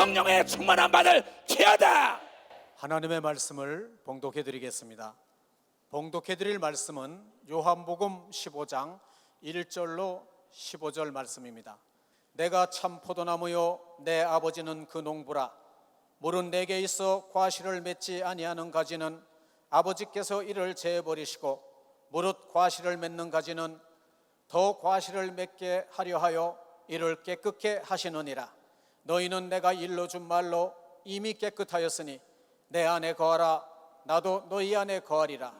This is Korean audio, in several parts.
성령의 충만함 받을 지어다. 하나님의 말씀을 봉독해 드리겠습니다. 봉독해 드릴 말씀은 요한복음 15장 1절로 15절 말씀입니다. 내가 참 포도나무요 내 아버지는 그 농부라. 물은 내게 있어 과실을 맺지 아니하는 가지는 아버지께서 이를 제어버리시고 무릇 과실을 맺는 가지는 더 과실을 맺게 하려 하여 이를 깨끗게 하시느니라. 너희는 내가 일러준 말로 이미 깨끗하였으니 내 안에 거하라. 나도 너희 안에 거하리라.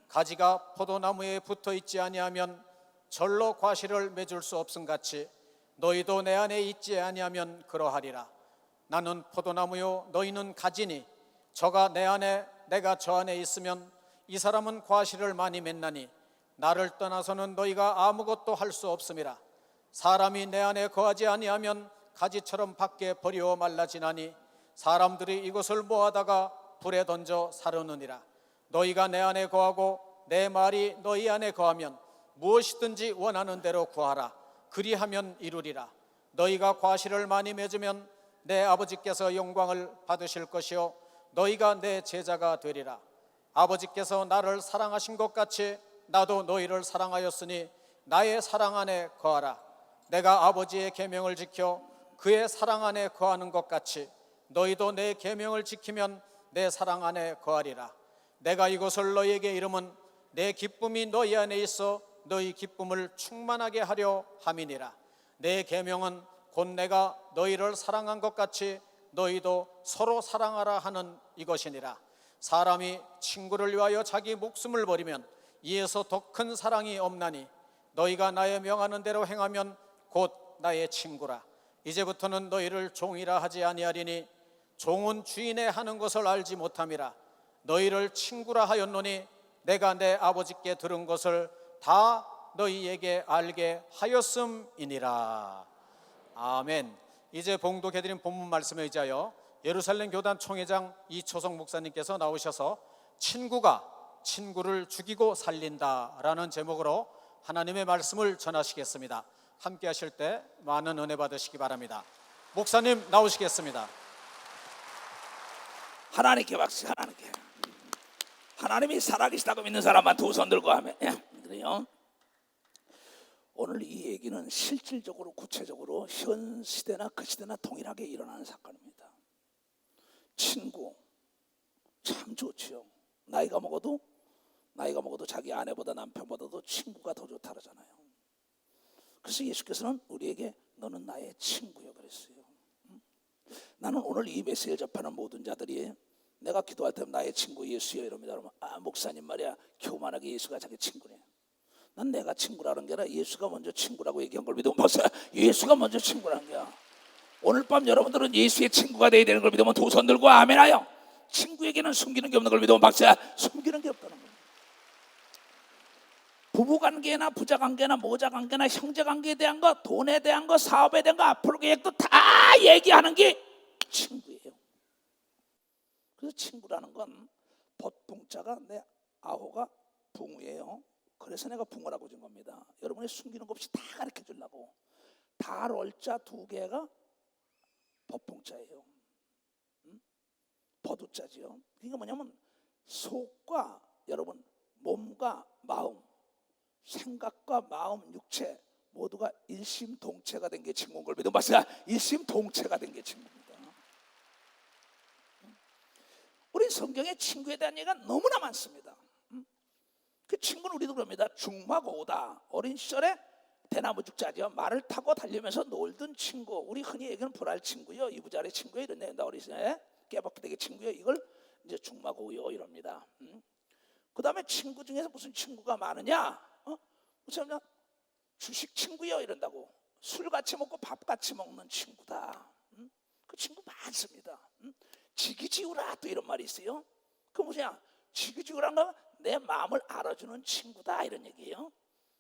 가지가 포도나무에 붙어 있지 아니하면 절로 과실을 맺을 수 없음같이 너희도 내 안에 있지 아니하면 그러하리라. 나는 포도나무요 너희는 가지니 저가 내 안에 내가 저 안에 있으면 이 사람은 과실을 많이 맺나니 나를 떠나서는 너희가 아무것도 할 수 없음이라. 사람이 내 안에 거하지 아니하면 가지처럼 밖에 버리어 말라지나니 사람들이 이것을 모아다가 불에 던져 사르느니라. 너희가 내 안에 거하고 내 말이 너희 안에 거하면 무엇이든지 원하는 대로 구하라. 그리하면 이루리라. 너희가 과실을 많이 맺으면 내 아버지께서 영광을 받으실 것이요 너희가 내 제자가 되리라. 아버지께서 나를 사랑하신 것 같이 나도 너희를 사랑하였으니 나의 사랑 안에 거하라. 내가 아버지의 계명을 지켜 그의 사랑 안에 거하는 것 같이 너희도 내 계명을 지키면 내 사랑 안에 거하리라. 내가 이것을 너희에게 이름은 내 기쁨이 너희 안에 있어 너희 기쁨을 충만하게 하려 함이니라. 내 계명은 곧 내가 너희를 사랑한 것 같이 너희도 서로 사랑하라 하는 이것이니라. 사람이 친구를 위하여 자기 목숨을 버리면 이에서 더 큰 사랑이 없나니 너희가 나의 명하는 대로 행하면 곧 나의 친구라. 이제부터는 너희를 종이라 하지 아니하리니 종은 주인의 하는 것을 알지 못함이라. 너희를 친구라 하였노니 내가 내 아버지께 들은 것을 다 너희에게 알게 하였음이니라. 아멘. 이제 봉독해드린 본문 말씀에 의지하여 예루살렘 교단 총회장 이초성 목사님께서 나오셔서 친구가 친구를 죽이고 살린다라는 제목으로 하나님의 말씀을 전하시겠습니다. 함께 하실 때 많은 은혜 받으시기 바랍니다. 목사님 나오시겠습니다. 하나님께 박수. 하나님께. 하나님이 살아계시다고 믿는 사람만 두 손 들고 하면 그래요. 오늘 이 얘기는 실질적으로 구체적으로 현 시대나 그 시대나 동일하게 일어나는 사건입니다. 친구 참 좋지요. 나이가 먹어도 자기 아내보다 남편보다도 친구가 더 좋다 그러잖아요. 그래서 예수께서는 우리에게 너는 나의 친구여 그랬어요. 나는 오늘 이 메시지를 접하는 모든 자들이 내가 기도할 때 나의 친구 예수여 이럽니다. 그러면 목사님 말이야 교만하게 예수가 자기 친구네. 난 내가 친구라는 게 아니라 예수가 먼저 친구라고 얘기한 걸 믿으면 벌써 예수가 먼저 친구라는 거야. 오늘 밤 여러분들은 예수의 친구가 되어야 되는 걸 믿으면 두 손 들고 아멘하여. 친구에게는 숨기는 게 없는 걸 믿으면 박수야. 숨기는 게 없다는 거야. 부부관계나 부자관계나 모자관계나 형제관계에 대한 거, 돈에 대한 거, 사업에 대한 거, 앞으로 계획도 다 얘기하는 게 친구예요. 그래서 친구라는 건 벚붕자가 내 아호가 붕어예요. 그래서 내가 붕어라고 준 겁니다. 여러분이 숨기는 것 없이 다 가르쳐 주려고. 달 월자 두 개가 벚붕자예요. 버두자지요. 이게 뭐냐면 속과 여러분 몸과 마음, 생각과 마음, 육체 모두가 일심동체가 된 게 친구인 걸 믿으면 맞습니다. 일심동체가 된 게 친구입니다. 우리 성경에 친구에 대한 얘기가 너무나 많습니다. 그 친구는 우리도 그럽니다. 중마고우다. 어린 시절에 대나무 죽자죠. 말을 타고 달리면서 놀던 친구. 우리 흔히 얘기하는 불알 친구요, 이부자리 친구요 이런 얘기다. 어린 시절에 깨박대기 친구요. 이걸 이제 중마고우요 이럽니다. 그 다음에 친구 중에서 무슨 친구가 많으냐? 무슨 주식 친구요 이런다고. 술 같이 먹고 밥 같이 먹는 친구다. 그 친구 많습니다. 지기지우라 또 이런 말이 있어요. 그 뭐냐? 지기지우라는 건 내 마음을 알아주는 친구다 이런 얘기예요.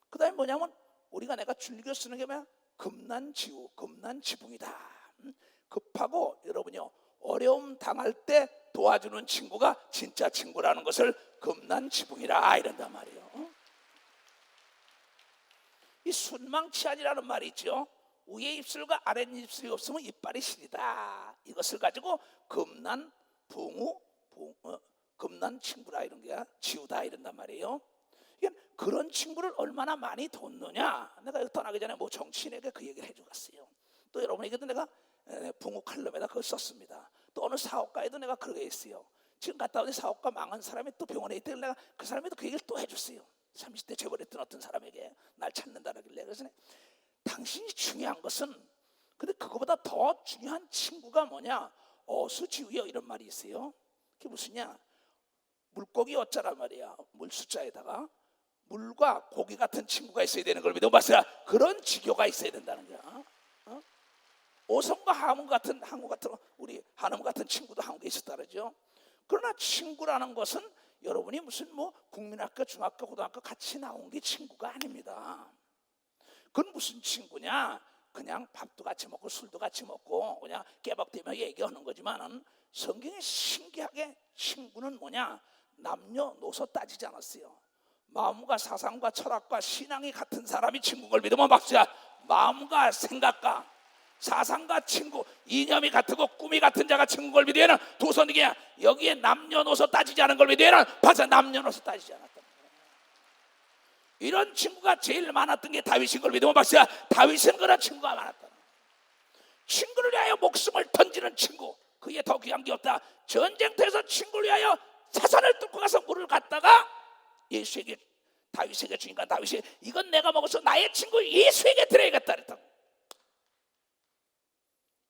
그 다음에 뭐냐면 우리가 내가 즐겨 쓰는 게 뭐야? 금난지우, 금난지붕이다. 급하고 여러분요 어려움 당할 때 도와주는 친구가 진짜 친구라는 것을 금난지붕이라 이런단 말이에요. 이 순망치안이라는 말이 있죠. 위에 입술과 아래 입술이 없으면 이빨이 시리다. 이것을 가지고 금난, 붕우, 금난 친구라 이런 게 지우다 이런단 말이에요. 그런 친구를 얼마나 많이 뒀느냐. 내가 여기 떠나기 전에 뭐 정치인에게 그 얘기를 해주었어요. 또 여러분에게도 내가 붕우 칼럼에다 그걸 썼습니다. 또 어느 사업가에도 내가 그러게 했어요. 지금 갔다 오니 사업가 망한 사람이 또 병원에 있대. 내가 그 사람에도 그 얘기를 또 해줬어요. 30대 재벌했던 어떤 사람에게 날 찾는다길래. 그래서 당신이 중요한 것은, 근데 그거보다 더 중요한 친구가 뭐냐, 어수지우여 이런 말이 있어요. 그게 무슨냐, 물고기 어짜란 말이야. 물 숫자에다가 물과 고기 같은 친구가 있어야 되는 걸 믿어 봤어요. 그런 지교가 있어야 된다는 거야. 오성과 항우 같은 우리 한음 같은 친구도 한국에 있었다 그러죠. 그러나 친구라는 것은 여러분이 무슨 뭐 국민학교, 중학교, 고등학교 같이 나온 게 친구가 아닙니다. 그건 무슨 친구냐? 그냥 밥도 같이 먹고 술도 같이 먹고 그냥 깨박대며 얘기하는 거지만은, 성경에 신기하게 친구는 뭐냐? 남녀노소 따지지 않았어요. 마음과 사상과 철학과 신앙이 같은 사람이 친구인 걸 믿으면 박수야. 마음과 생각과 사상과 친구, 이념이 같고 꿈이 같은 자가 친구인 걸 믿으면 두 손이야. 여기에 남녀노소 따지지 않은 걸 믿으면 박수야. 남녀노소 따지지 않았다. 이런 친구가 제일 많았던 게 다윗인 걸 믿으면 박수야. 다윗은 그런 친구가 많았다. 친구를 위하여 목숨을 던지는 친구, 그게 더 귀한 게 없다. 전쟁터에서 친구를 위하여 사산을 뚫고 가서 물을 갖다가 예수에게, 다윗에게 주니까 다윗이 이건 내가 먹어서 나의 친구 예수에게 드려야겠다 그랬다고.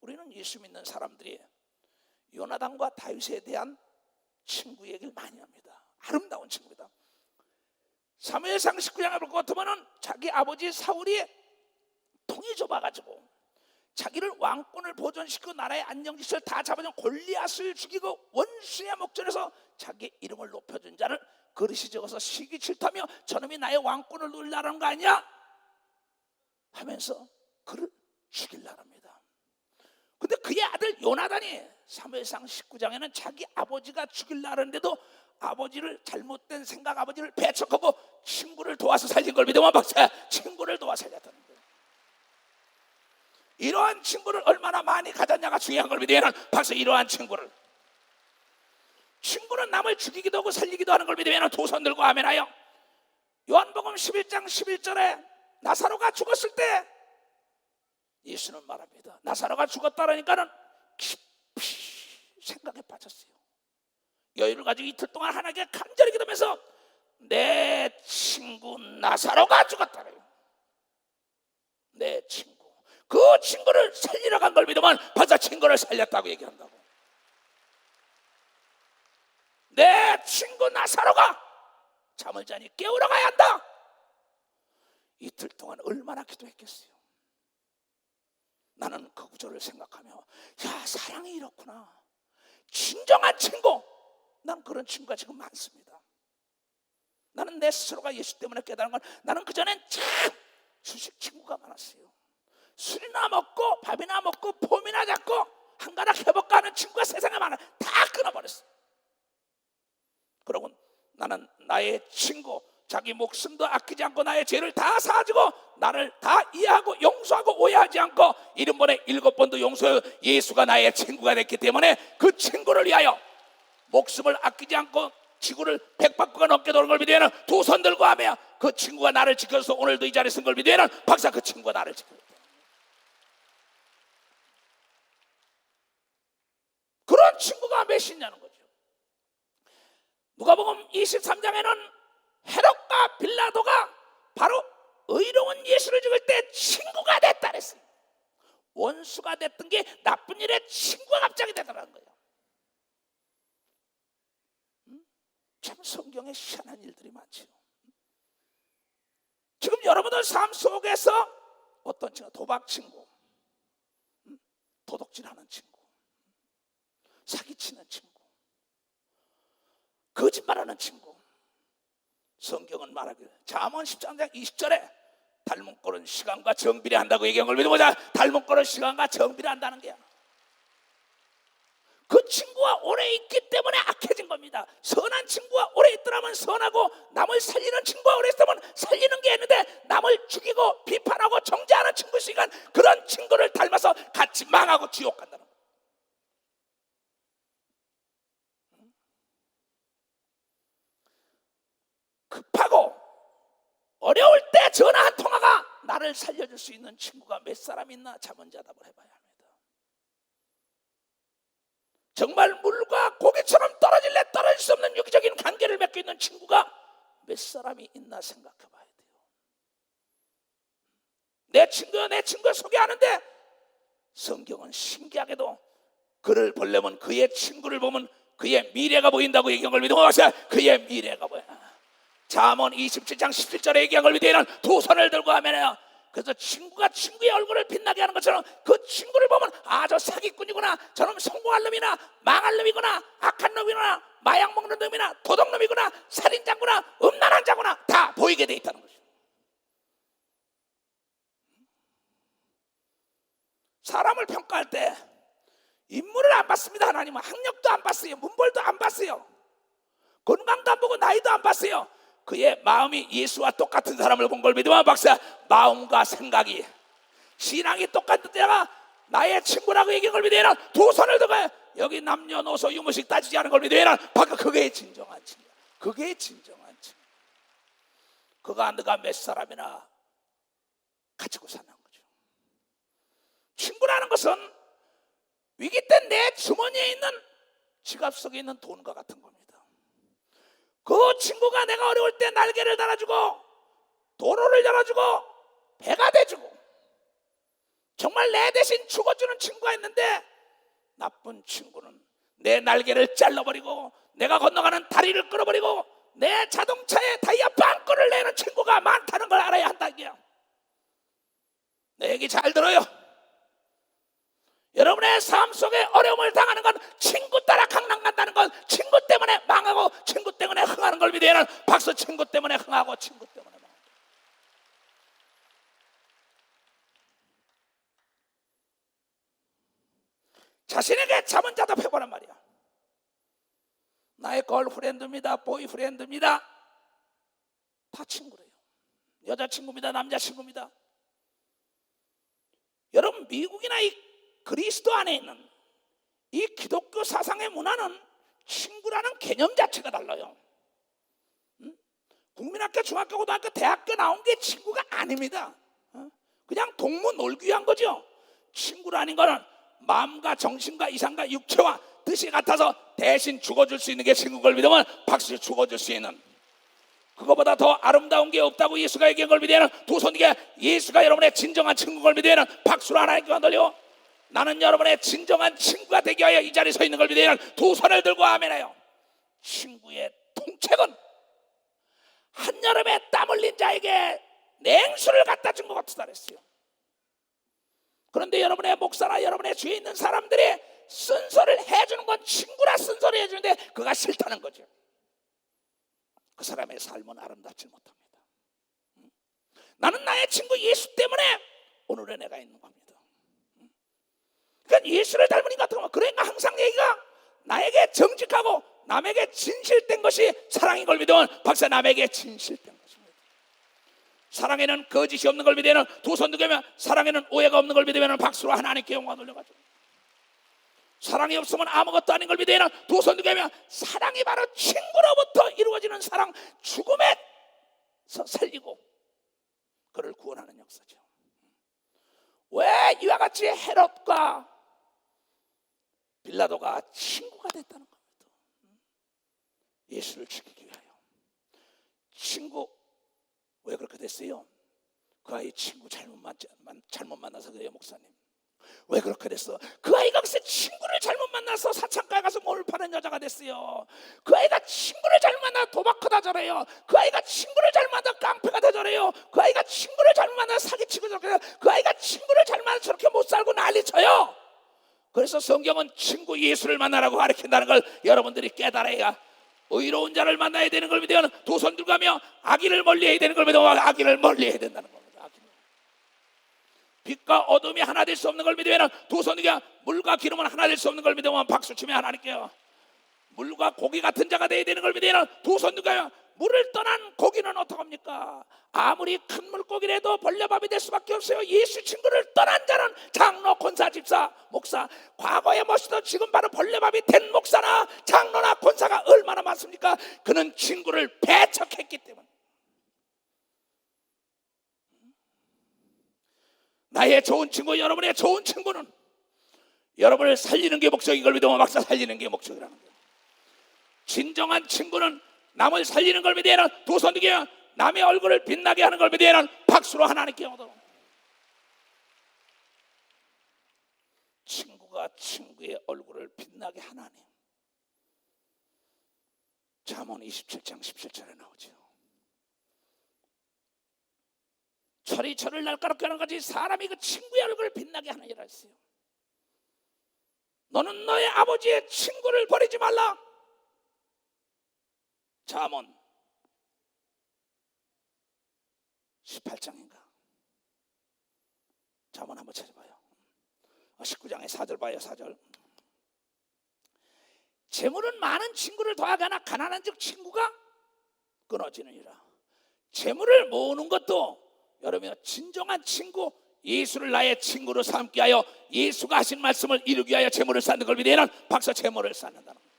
우리는 예수 믿는 사람들이 요나단과 다윗에 대한 친구 얘기를 많이 합니다. 아름다운 친구다. 사무엘상 19장을 볼 것 같으면 자기 아버지 사울이 통이 좁아가지고 자기를 왕권을 보존시키고 나라의 안정질서를 다 잡아준 골리앗을 죽이고 원수의 목전에서 자기 이름을 높여준 자를 그릇이 적어서 시기 질투하며 저놈이 나의 왕권을 누리려는 거 아니야? 하면서 그를 죽이려는 합니다. 근데 그의 아들 요나단이 사무엘상 19장에는 자기 아버지가 죽이려는데도 아버지를 잘못된 생각, 아버지를 배척하고 친구를 도와서 살린 걸 믿으면 박사야. 친구를 도와 살렸다는 거예요. 이러한 친구를 얼마나 많이 가졌냐가 중요한 걸 믿으면 박사. 이러한 친구는 남을 죽이기도 하고 살리기도 하는 걸 믿으면 두 손 들고 아멘하여. 요한복음 11장 11절에 나사로가 죽었을 때 예수는 말합니다. 나사로가 죽었다라니까는 깊이 생각에 빠졌어요. 여유를 가지고 이틀 동안 하나님께 간절히 기도하면서 내 친구 나사로가 죽었다래요. 내 친구, 그 친구를 살리러 간 걸 믿으면 벌써 친구를 살렸다고 얘기한다고. 내 친구 나사로가 잠을 자니 깨우러 가야 한다. 이틀 동안 얼마나 기도했겠어요. 나는 그 구절을 생각하며 야, 사랑이 이렇구나. 진정한 친구, 난 그런 친구가 지금 많습니다. 나는 내 스스로가 예수 때문에 깨달은 건, 나는 그전엔 참 주식 친구가 많았어요. 술이나 먹고 밥이나 먹고 폼이나 잡고 한가닥 해볼까 하는 친구가 세상에 많아. 다 끊어버렸어. 그러고 나는 나의 친구, 자기 목숨도 아끼지 않고 나의 죄를 다 사주고 나를 다 이해하고 용서하고 오해하지 않고 70번에 7번도 용서해 예수가 나의 친구가 됐기 때문에 그 친구를 위하여 목숨을 아끼지 않고 지구를 100바퀴가 넘게 도는 걸 믿으면 두 손 들고 하며 그 친구가 나를 지켜서 오늘도 이 자리에 쓴 걸 믿으면 박사, 그 친구가 나를 지켜요. 그런 친구가 몇 있냐는 거죠. 누가복음 23장에는 헤롯과 빌라도가 바로 의로운 예수를 죽일 때 친구가 됐다 그랬어요. 원수가 됐던 게 나쁜 일에 친구가 갑자기 되더라는 거예요. 참 성경에 희한한 일들이 많죠. 지금 여러분들 삶 속에서 어떤 친구, 도박 친구, 도둑질하는 친구, 사기치는 친구, 거짓말하는 친구, 성경은 말하기를 잠언 13장 20절에 닮은 꼴은 시간과 정비례 한다고 얘기한 걸 믿어보자. 닮은 꼴은 시간과 정비례 한다는 거야. 그 친구가 오래 있기 때문에 악해진 겁니다. 선한 친구가 오래 있더라면 선하고, 남을 살리는 친구가 오래 있으면 살리는 게 있는데 남을 죽이고 비판하고 정죄하는 친구 있으니까 그런 망하고 지옥 간다는 거예요. 급하고 어려울 때 전화 한 통화가 나를 살려줄 수 있는 친구가 몇 사람 있나 자문자답을 해봐야 합니다. 정말 물과 고기처럼 떨어질래 떨어질 수 없는 유기적인 관계를 맺고 있는 친구가 몇 사람이 있나 생각해봐야 돼요. 내 친구야 소개하는데 성경은 신기하게도 그를 보려면 그의 친구를 보면 그의 미래가 보인다고 얘기한 걸 믿으면 그의 미래가 보여. 잠언 27장 17절에 얘기한 걸 믿으면 두 손을 들고 하면요, 그래서 친구가 친구의 얼굴을 빛나게 하는 것처럼 그 친구를 보면 저 사기꾼이구나, 저놈 성공할 놈이나 망할 놈이구나, 악한 놈이구나, 마약 먹는 놈이나 도둑놈이구나, 살인자구나, 음란한 자구나 다 보이게 돼 있다는 거죠. 사람을 평가할 때 인물을 안 봤습니다. 하나님은 학력도 안 봤어요. 문벌도 안 봤어요. 건강도 안 보고 나이도 안 봤어요. 그의 마음이 예수와 똑같은 사람을 본 걸 믿으면 박사, 마음과 생각이 신앙이 똑같은 때가 나의 친구라고 얘기한 걸 믿으면 두 손을 들고 여기 남녀노소 유무식 따지지 않은 걸 믿으면 박사, 그게 진정한 친구. 그게 진정한 친구. 그가 너가 몇 사람이나 가지고 사는 거죠. 친구라는 것은 위기 때 내 주머니에 있는 지갑 속에 있는 돈과 같은 겁니다. 그 친구가 내가 어려울 때 날개를 달아주고 도로를 열어주고 배가 돼주고 정말 내 대신 죽어주는 친구가 있는데, 나쁜 친구는 내 날개를 잘라버리고 내가 건너가는 다리를 끊어버리고 내 자동차에 타이어 빵꾸를 내는 친구가 많다는 걸 알아야 한다고요. 내 얘기 잘 들어요. 여러분의 삶 속에 어려움을 당하는 건 친구 따라 강남 간다는 건 친구 때문에 망하고 친구 때문에 흥하는 걸 믿어야 박수. 친구 때문에 흥하고 친구 때문에 망하고. 자신에게 자문자답해보란 말이야. 나의 걸프렌드입니다, 보이프렌드입니다, 다 친구래요. 여자친구입니다, 남자친구입니다. 여러분, 미국이나 이 그리스도 안에 있는 이 기독교 사상의 문화는 친구라는 개념 자체가 달라요. 국민학교, 중학교, 고등학교, 대학교 나온 게 친구가 아닙니다. 그냥 동무 놀기 위한 거죠. 친구라는 거는 마음과 정신과 이상과 육체와 뜻이 같아서 대신 죽어줄 수 있는 게 친구인 걸 믿으면 박수. 죽어줄 수 있는, 그거보다 더 아름다운 게 없다고 예수가 얘기한 걸 믿으면 두 손 들게, 예수가 여러분의 진정한 친구인 걸 믿으면 박수로 하나님께 돌려. 나는 여러분의 진정한 친구가 되게 하여 이 자리에 서 있는 걸 믿으면 두 손을 들고 아멘해요. 친구의 통책은 한여름에 땀 흘린 자에게 냉수를 갖다 준 것 같다 그랬어요. 그런데 여러분의 목사나 여러분의 주위에 있는 사람들이 쓴소리를 해주는 건 친구라 쓴소리 해주는데 그가 싫다는 거죠. 그 사람의 삶은 아름답지 못합니다. 나는 나의 친구 예수 때문에 오늘의 내가 있는 겁니다. 그러니까 예수를 닮으니까 어떡하면, 그러니까 항상 얘기가 나에게 정직하고 남에게 진실된 것이 사랑인 걸 믿으면 박사, 남에게 진실된 것입니다. 사랑에는 거짓이 없는 걸 믿으면 두 손 들면, 사랑에는 오해가 없는 걸 믿으면 박수로 하나님께 영광 돌려가지고, 사랑이 없으면 아무것도 아닌 걸 믿으면 두 손 들면 사랑이 바로 친구로부터 이루어지는 사랑, 죽음에서 살리고 그를 구원하는 역사죠. 왜 이와 같이 헤롯과 빌라도가 친구가 됐다는 겁니다. 예수를 죽이기 위하여. 친구, 왜 그렇게 됐어요? 그 아이 친구 잘못 만나서 그래요, 목사님. 왜 그렇게 됐어? 그 아이가 글쎄 친구를 잘못 만나서 사창가에 가서 뭘 파는 여자가 됐어요. 그 아이가 친구를 잘못 만나 도박하다 저래요. 그 아이가 친구를 잘못 만나 깡패가 다 저래요. 그 아이가 친구를 잘못 만나 사기치고 저래요. 그 아이가 친구를 잘못 만나 저렇게 못 살고 난리쳐요. 그래서 성경은 친구 예수를 만나라고 가르친다는 걸 여러분들이 깨달아야, 의로운 자를 만나야 되는 걸 믿으면 두 손 들고 가며 악의를 멀리해야 되는 걸 믿으면 악의를 멀리해야 된다는 겁니다. 빛과 어둠이 하나 될 수 없는 걸 믿으면 두 손 들고, 물과 기름은 하나 될 수 없는 걸 믿으면 박수 치며 하나님께요. 물과 고기 같은 자가 되어야 되는 걸 믿으면 두 손 들고 가며 물을 떠난 고기는 어떡합니까? 아무리 큰 물고기라도 벌레밥이 될 수밖에 없어요. 예수 친구를 떠난 자는 장로, 권사, 집사, 목사, 과거에 멋있던 지금 바로 벌레밥이 된 목사나 장로나 권사가 얼마나 많습니까? 그는 친구를 배척했기 때문에. 나의 좋은 친구, 여러분의 좋은 친구는 여러분을 살리는 게 목적인 걸 믿으면 막상 살리는 게 목적이라는 거예요. 진정한 친구는 남을 살리는 걸 믿으면 두 손 들게 남의 얼굴을 빛나게 하는 걸 믿으면 박수로 하나님께 얻어. 친구가 친구의 얼굴을 빛나게 하나님. 잠언 27장 17절에 나오죠. 철이 철을 날카롭게 하는 것이 사람이 그 친구의 얼굴을 빛나게 하는 일이라 했어요. 너는 너의 아버지의 친구를 버리지 말라. 잠언 18장인가? 잠언 한번 찾아봐요. 19장의 4절 봐요. 4절. 재물은 많은 친구를 더하게 하나 가난한 즉 친구가 끊어지느니라. 재물을 모으는 것도 여러분 진정한 친구, 예수를 나의 친구로 삼게 하여 예수가 하신 말씀을 이루기 위하여 재물을 쌓는 걸 믿으면 박사 재물을 쌓는다는 거예요.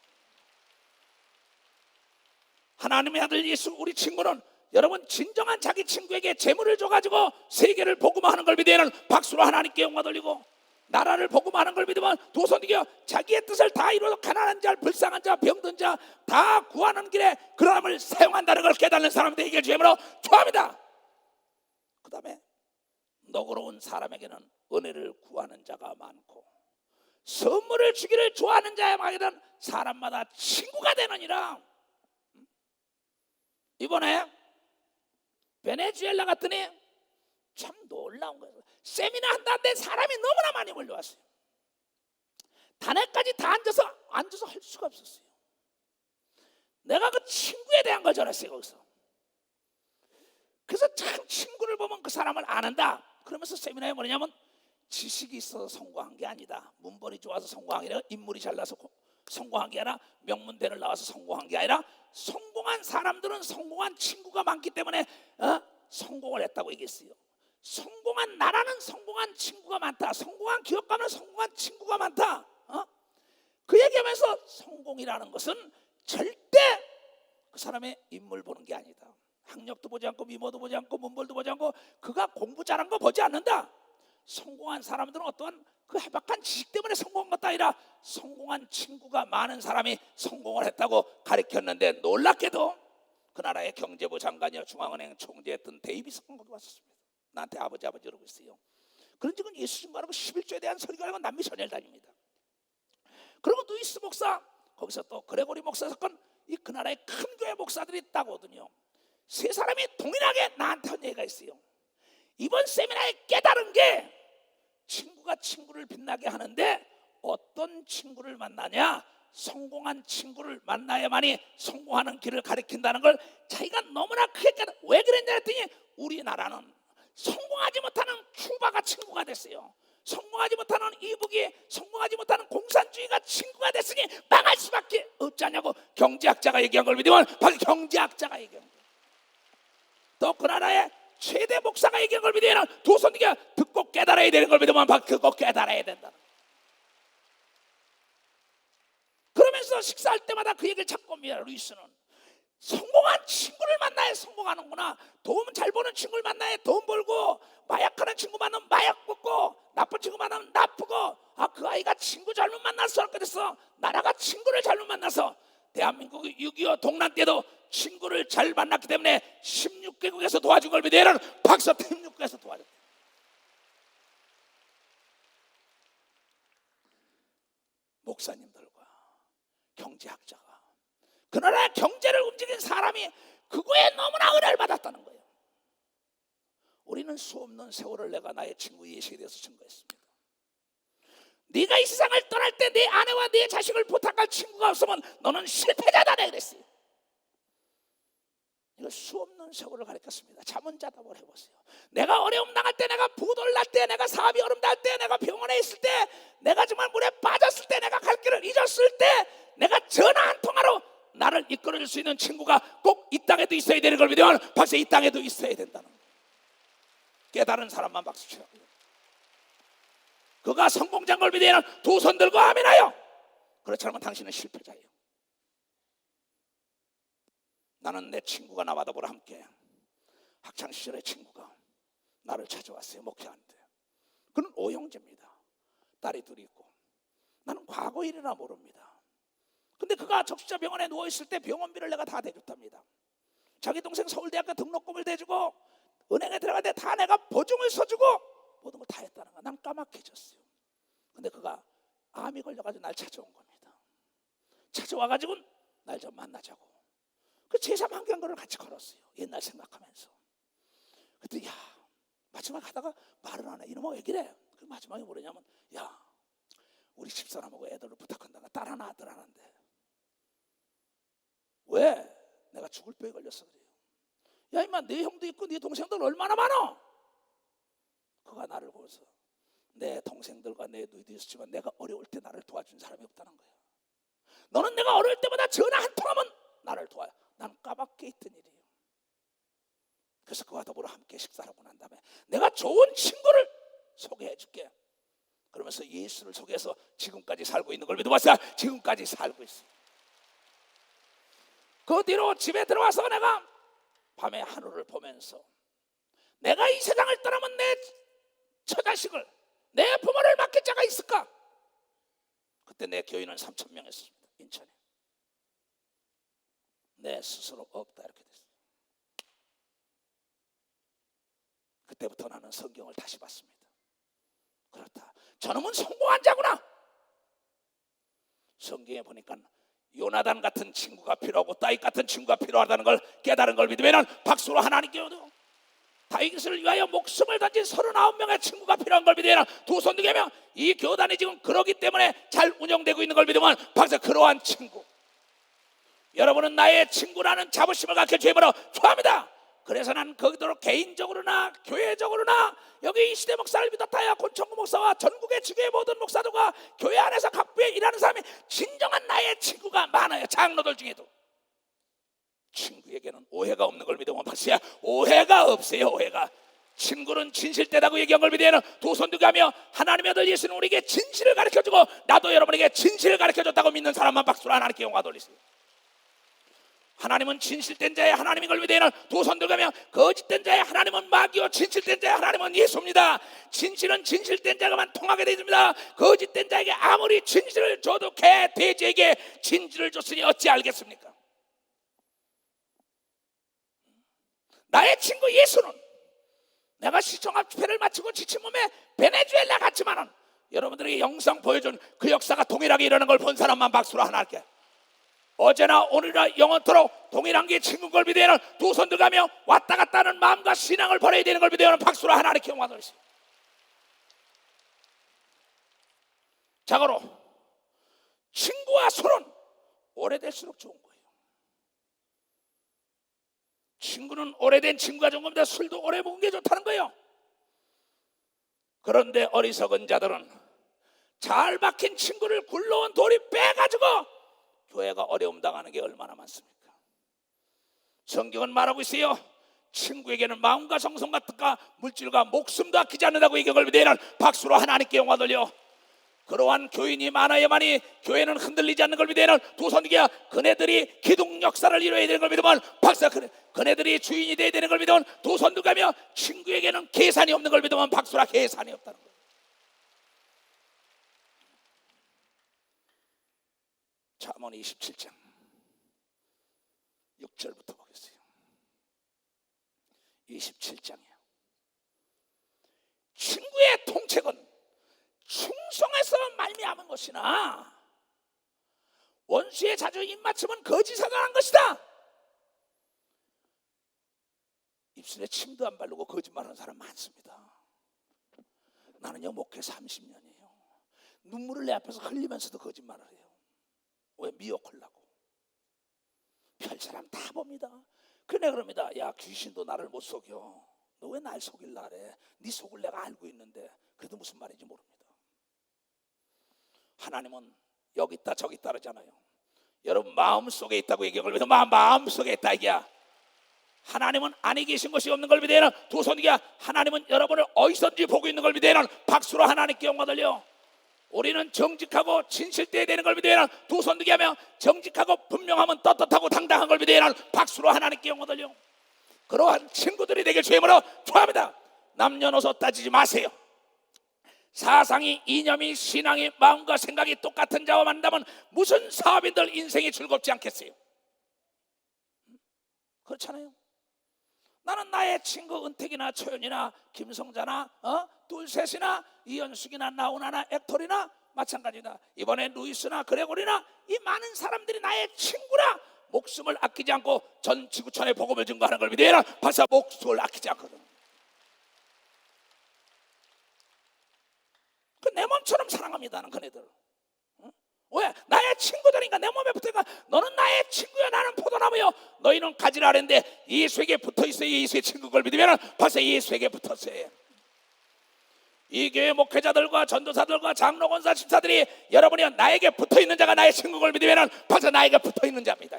하나님의 아들 예수 우리 친구는 여러분 진정한 자기 친구에게 재물을 줘가지고 세계를 복음화하는 걸 믿으면 박수로 하나님께 영광 돌리고, 나라를 복음화하는 걸 믿으면 두 손 들겨 자기의 뜻을 다 이루어 가난한 자, 불쌍한 자, 병든 자 다 구하는 길에 그 사람을 사용한다는 걸 깨닫는 사람들에게 이길 주임으로 좋아합니다. 그 다음에 너그러운 사람에게는 은혜를 구하는 자가 많고 선물을 주기를 좋아하는 자에게는 사람마다 친구가 되느니라. 이번에 베네수엘라 갔더니 참 놀라운 거예요. 세미나 한다는데 사람이 너무나 많이 몰려왔어요. 단회까지 다 앉아서 할 수가 없었어요. 내가 그 친구에 대한 걸 전했어요 거기서. 그래서 참 친구를 보면 그 사람을 아는다. 그러면서 세미나에 뭐냐면 지식이 있어서 성공한 게 아니다. 문벌이 좋아서 성공한 게 아니라 인물이 잘나서 성공한 게 아니라 명문대를 나와서 성공한 게 아니라 성공한 사람들은 성공한 친구가 많기 때문에 성공을 했다고 얘기했어요. 성공한 나라는 성공한 친구가 많다. 성공한 기업 가면 성공한 친구가 많다. 그 얘기하면서 성공이라는 것은 절대 그 사람의 인물 보는 게 아니다. 학력도 보지 않고 미모도 보지 않고 문벌도 보지 않고 그가 공부 잘한 거 보지 않는다. 성공한 사람들은 어떠한 그 해박한 지식 때문에 성공한 것도 아니라 성공한 친구가 많은 사람이 성공을 했다고 가르쳤는데, 놀랍게도 그 나라의 경제부 장관이요 중앙은행 총재였던 데이비스가 거기 왔었습니다. 나한테 아버지 이러고 있어요. 그런 적은 예수 증거하고 11조에 대한 설교하고 남미 전야를 다닙니다. 그리고 루이스 목사 거기서 또 그레고리 목사 사건, 이 그 나라의 큰 교회 목사들이 있다거든요. 세 사람이 동일하게 나한테 한 얘기가 있어요. 이번 세미나에 깨달은 게 친구가 친구를 빛나게 하는데 어떤 친구를 만나냐? 성공한 친구를 만나야만이 성공하는 길을 가리킨다는 걸 자기가 너무나 크게 깨달아. 왜 그랬냐 했더니 우리나라는 성공하지 못하는 큐바가 친구가 됐어요. 성공하지 못하는 이북이, 성공하지 못하는 공산주의가 친구가 됐으니 망할 수밖에 없지 않냐고 경제학자가 얘기한 걸 믿으면 바로 경제학자가 얘기한 거예요. 또 그 나라의 최대 목사가 얘기한 걸 믿으면 두 손 들게 듣고 깨달아야 되는 걸 믿으면 바로 그거 깨달아야 된다. 그러면서 식사할 때마다 그 얘기를 자꾸 합니다. 루이스는 성공한 친구를 만나야 성공하는구나. 돈 잘 버는 친구를 만나야 돈 벌고, 마약하는 친구 만나면 마약 먹고, 나쁜 친구 만나면 나쁘고. 그 아이가 친구 잘못 만나서 그렇게 됐어. 나라가 친구를 잘못 만나서 대한민국 6.25 동란 때도 친구를 잘 만났기 때문에 16개국에서 도와준 걸 믿으면 박사 16개국에서 도와줬다. 목사님들과 경제학자가 그 나라의 경제를 움직인 사람이 그거에 너무나 은혜를 받았다는 거예요. 우리는 수없는 세월을 내가 나의 친구 예수에 대해서 증거했습니다. 네가 이 세상을 떠날 때 내 아내와 내 자식을 부탁할 친구가 없으면 너는 실패자다 내가 그랬어요. 이거 수없는 세월을 가르쳤습니다. 자문자답을 해보세요. 내가 어려움 당할 때, 내가 부도를 날 때, 내가 사업이 어려움 날 때, 내가 병원에 있을 때, 내가 정말 물에 빠졌을 때, 내가 갈 길을 잊었을 때, 내가 전화 한 통화로 나를 이끌어줄 수 있는 친구가 꼭 이 땅에도 있어야 되는 걸 믿으면 박수, 이 땅에도 있어야 된다는 거예요. 깨달은 사람만 박수 치라고요. 그가 성공자인 걸 믿으면 두 손 들고 아멘하여. 그렇지 않으면 당신은 실패자예요. 나는 내 친구가 나와 더불어 함께 학창시절의 친구가 나를 찾아왔어요. 목회하는데 그는 오형제입니다. 딸이 둘이 있고 나는 과거 일이나 모릅니다. 근데 그가 적시자병원에 누워있을 때 병원비를 내가 다 대줬답니다. 자기 동생 서울대학교 등록금을 대주고 은행에 들어갈 때 다 내가 보증을 서주고 모든 걸 다 했다는 거야. 난 까맣게졌어요. 근데 그가 암이 걸려가지고 날 찾아온 겁니다. 찾아와가지고 날 좀 만나자고. 그 제3환경거를 같이 걸었어요. 옛날 생각하면서. 그때 야 마지막에 하다가 말을 안 해. 이놈아 왜 그래? 그 마지막에 뭐냐면 야 우리 집사람하고 애들을 부탁한다가 딸 하나 아들 하나인데 왜? 내가 죽을 병에 걸렸어 그래요. 야 임마 네 형도 있고 네 동생들 얼마나 많아? 그가 나를 보고서 내 동생들과 내 너희도 있었지만 내가 어려울 때 나를 도와준 사람이 없다는 거야. 너는 내가 어려울 때마다 전화 한 통하면 나를 도와요. 난 까맣게 있던 일이에요. 그래서 그와 더불어 함께 식사를 하고 난 다음에 내가 좋은 친구를 소개해 줄게. 그러면서 예수를 소개해서 지금까지 살고 있는 걸 믿어봤어요. 지금까지 살고 있어요. 그 뒤로 집에 들어와서 내가 밤에 하늘을 보면서 내가 이 세상을 떠나면 내 처자식을 내 부모를 맡길 자가 있을까? 그때 내 교인은 3,000명이었습니다. 인천에. 내 스스로 없다 이렇게 됐어요. 그때부터 나는 성경을 다시 봤습니다. 그렇다. 저놈은 성공한 자구나. 성경에 보니까 요나단 같은 친구가 필요하고 다윗 같은 친구가 필요하다는 걸 깨달은 걸 믿으면 박수로 하나님께 얻어. 다윗을 위하여 목숨을 던진 39명의 친구가 필요한 걸 믿으면 두 손 들게며 이 교단이 지금 그러기 때문에 잘 운영되고 있는 걸 믿으면 박수. 그러한 친구. 여러분은 나의 친구라는 자부심을 갖게 주임으로 축하합니다. 그래서 난 거기도록 개인적으로나 교회적으로나 여기 이 시대 목사를 비롯하여 권총구 목사와 전국의 지교의 모든 목사들과 교회 안에서 각부에 일하는 사람이 진정한 나의 친구가 많아요. 장로들 중에도. 친구에게는 오해가 없는 걸 믿으면 박수야. 오해가 없어요. 오해가. 친구는 진실되다고 얘기한 걸 믿으면 두 손 들고 하며 하나님의 아들 예수는 우리에게 진실을 가르쳐주고 나도 여러분에게 진실을 가르쳐줬다고 믿는 사람만 박수로 하나님께 영광 돌리세요. 하나님은 진실된 자의 하나님인 걸 믿으면 두 손 들고하며 거짓된 자의 하나님은 마귀요 진실된 자의 하나님은 예수입니다. 진실은 진실된 자가만 통하게 되어 있습니다. 거짓된 자에게 아무리 진실을 줘도 개 돼지에게 진실을 줬으니 어찌 알겠습니까? 나의 친구 예수는 내가 시청 앞집회를 마치고 지친 몸에 베네수엘라 갔지만은 여러분들에게 영상 보여준 그 역사가 동일하게 일어나는 걸 본 사람만 박수로 하나 할게. 어제나 오늘이나 영원토록 동일한 게 친구인 걸 믿으면 두 손 들어가며 왔다 갔다 하는 마음과 신앙을 버려야 되는 걸 믿으면 박수로 하나님께 영광 돌리세요. 자고로 친구와 술은 오래될수록 좋은 거예요. 친구는 오래된 친구가 좋은 겁니다. 술도 오래 먹은 게 좋다는 거예요. 그런데 어리석은 자들은 잘 박힌 친구를 굴러온 돌이 빼가지고 교회가 어려움 당하는 게 얼마나 많습니까? 성경은 말하고 있어요. 친구에게는 마음과 정성과 뜻과 물질과 목숨도 아끼지 않는다고 얘기한 걸 믿으면 박수로 하나님께 영광 돌려. 그러한 교인이 많아야만이 교회는 흔들리지 않는 걸 믿으면 두 손 들게. 그네들이 기둥 역사를 이루어야 되는 걸 믿으면 박수. 그네들이 주인이 되어야 되는 걸 믿으면 두 손 들가며 친구에게는 계산이 없는 걸 믿으면 박수라. 계산이 없다는 거예요. 잠언 27장 6절부터 보겠어요. 27장이요. 친구의 통책은 충성에서 말미암은 것이나 원수의 자주 입맞춤은 거짓사가 한 것이다. 입술에 침도 안 바르고 거짓말하는 사람 많습니다. 나는요 목회 30년이에요. 눈물을 내 앞에서 흘리면서도 거짓말을 해요. 왜? 미혹하려고. 별 사람 다 봅니다. 그래 그럽니다. 야 귀신도 나를 못 속여. 너 왜 날 속일라 그래? 네 속을 내가 알고 있는데. 그래도 무슨 말인지 모릅니다. 하나님은 여기 있다 저기 있다 그러잖아요. 여러분 마음속에 있다고 얘기한 걸 믿어. 마음속에 있다 이게야. 하나님은 안에 계신 것이 없는 걸 믿어야 하는 두 손이야. 하나님은 여러분을 어디서든지 보고 있는 걸 믿어야 하는 박수로 하나님께 영광 돌려. 우리는 정직하고 진실되어야 되는 걸 믿어야 하는 두 손 들게 하며 정직하고 분명하면 떳떳하고 당당한 걸 믿어야 하는 박수로 하나님께 영광 돌려. 그러한 친구들이 되길 주의 이름으로 축원합니다. 남녀노소 따지지 마세요. 사상이, 이념이, 신앙이, 마음과 생각이 똑같은 자와 만나면 무슨 사업인들 인생이 즐겁지 않겠어요? 그렇잖아요. 나는 나의 친구 은택이나 초연이나 김성자나 둘셋이나 이현숙이나 나훈아나 액тор이나 마찬가지다. 이번에 루이스나 그레고리나 이 많은 사람들이 나의 친구라 목숨을 아끼지 않고 전 지구촌에 복음을 증거하는 걸 믿어야 벌써 목숨을 아끼지 않거든. 그 내 몸처럼 사랑합니다. 나는 그네들. 왜? 나의 친구들이니까 내 몸에 붙으니까 너는 나의 친구야. 나는 포도나무요. 너희는 가지라 하는데 예수에게 붙어있어요. 예수의 친구 걸 믿으면 벌써 예수에게 붙었어요. 이 교회 목회자들과 전도사들과 장로 권사 집사들이 여러분이 나에게 붙어있는 자가 나의 친구 걸 믿으면 벌써 나에게 붙어있는 자입니다.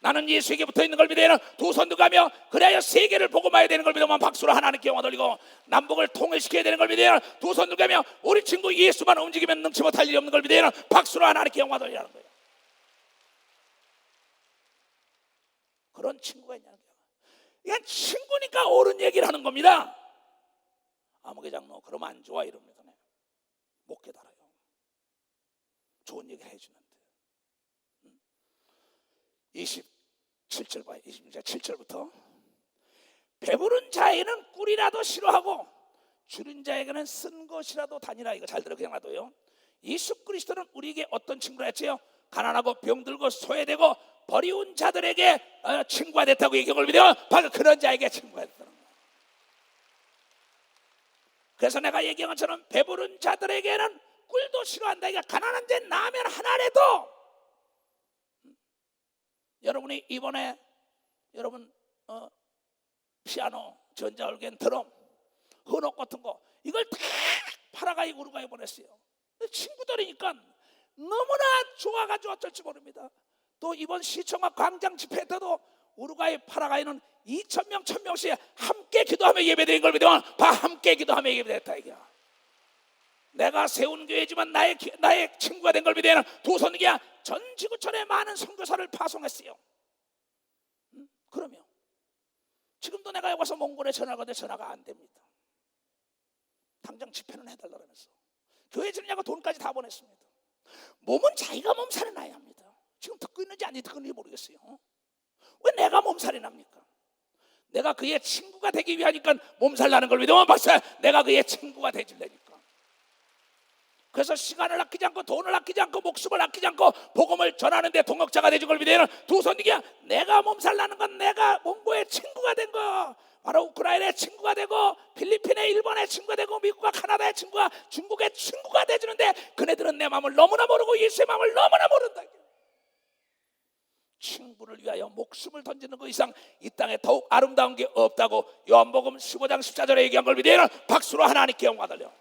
나는 예수에게 붙어있는 걸 믿으면 두 손 들가며 그래야 세계를 복음해야 되는 걸 믿으면 박수로 하나님께 영광 돌리고 남북을 통일시켜야 되는 걸 믿으면 두 손 들가며 우리 친구 예수만 움직이면 능치 못할 일이 없는 걸 믿으면 박수로 하나님께 영광 돌리라는 거예요. 그런 친구가 있냐는 거예요. 이건 친구니까 옳은 얘기를 하는 겁니다. 아무개 장로 그러면 안 좋아 이럽니다. 못 깨달아요. 좋은 얘기 해주는데 27절 봐요. 26절 7절부터 배부른 자에게는 꿀이라도 싫어하고 줄인 자에게는 쓴 것이라도 다니라. 이거 잘 들어 그냥 놔둬요. 예수 그리스도는 우리에게 어떤 친구라 했지요? 가난하고 병들고 소외되고 버리운 자들에게 친구가 됐다고 얘기한 믿어요. 바로 그런 자에게 친구가 됐다는 거예요. 그래서 내가 얘기한 것처럼 배부른 자들에게는 꿀도 싫어한다. 이게 가난한 자 라면 하나라도 여러분이 이번에 여러분 피아노, 전자올겐, 드럼, 헌옷 같은 거 이걸 다 팔아가이 우루과이 보냈어요. 친구들이니까 너무나 좋아가지고 어쩔지 모릅니다. 또 이번 시청각 광장 집회 때도 우루과이 파라과이는 2,000명, 1,000명씩 함께 기도하며 예배드린 걸 믿으면 함께 기도하며 예배드렸다 이거야. 내가 세운 교회지만 나의 친구가 된 걸 믿으면 두 손이야 전 지구촌에 많은 선교사를 파송했어요. 그러면 지금도 내가 여기 와서 몽골에 전화가 오는데 전화가 안 됩니다. 당장 집회는 해달라면서 교회 지느냐고 돈까지 다 보냈습니다. 몸은 자기가 몸살이 나야 합니다. 지금 듣고 있는지 안 듣고 있는지 모르겠어요. 왜 내가 몸살이 납니까? 내가 그의 친구가 되기 위하니까 몸살 나는 걸 믿으면 벌써 내가 그의 친구가 되질래니까. 그래서 시간을 아끼지 않고 돈을 아끼지 않고 목숨을 아끼지 않고 복음을 전하는데 동역자가 되줄 걸 믿어요. 두 손이야 내가 몸살 나는 건 내가 몽고의 친구가 된 거 바로 우크라이나의 친구가 되고 필리핀의 일본의 친구가 되고 미국과 카나다의 친구가 중국의 친구가 되주는데 그네들은 내 마음을 너무나 모르고 예수의 마음을 너무나 모른다. 친구를 위하여 목숨을 던지는 것 이상 이 땅에 더욱 아름다운 게 없다고 요한복음 15장 14절에 얘기한 걸 믿어요. 박수로 하나님께 영광 돌려.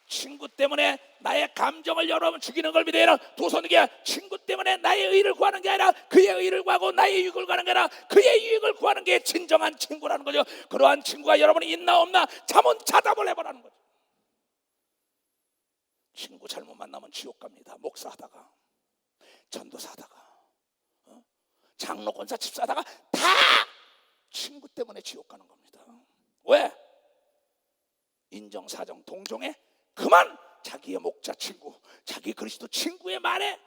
친구 때문에 나의 감정을 여러분 죽이는 걸 믿어요. 두 손이야 친구 때문에 나의 의를 구하는 게 아니라 그의 의를 구하고 나의 유익을 구하는 게 아니라 그의 유익을 구하는 게 진정한 친구라는 거죠. 그러한 친구가 여러분이 있나 없나 자문 자답을 해보라는 거죠. 친구 잘못 만나면 지옥 갑니다. 목사하다가 전도사하다가 장로 권사 집사하다가 다 친구 때문에 지옥 가는 겁니다. 왜? 인정사정 동정에 그만 자기의 목자 친구 자기 그리스도 친구의 말에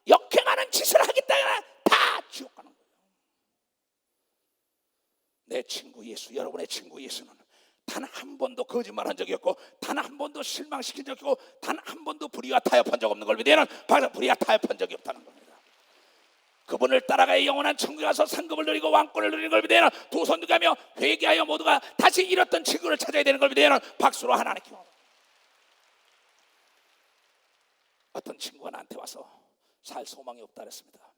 역행하는 짓을 하기 때문에 다 지옥 가는 거예요. 내 친구 예수 여러분의 친구 예수는 단 한 번도 거짓말한 적이 없고 단 한 번도 실망시킨 적이 없고 단 한 번도 불의와 타협한 적 없는 걸 믿으면 바로 불의와 타협한 적이 없다는 겁니다. 그분을 따라가야 영원한 천국에 가서 상급을 누리고 왕권을 누리는 걸 믿으면 두 손 들가며 회개하여 모두가 다시 잃었던 친구를 찾아야 되는 걸 믿으면 박수로 하나님께 어떤 친구가 나한테 와서 살 소망이 없다 그랬습니다.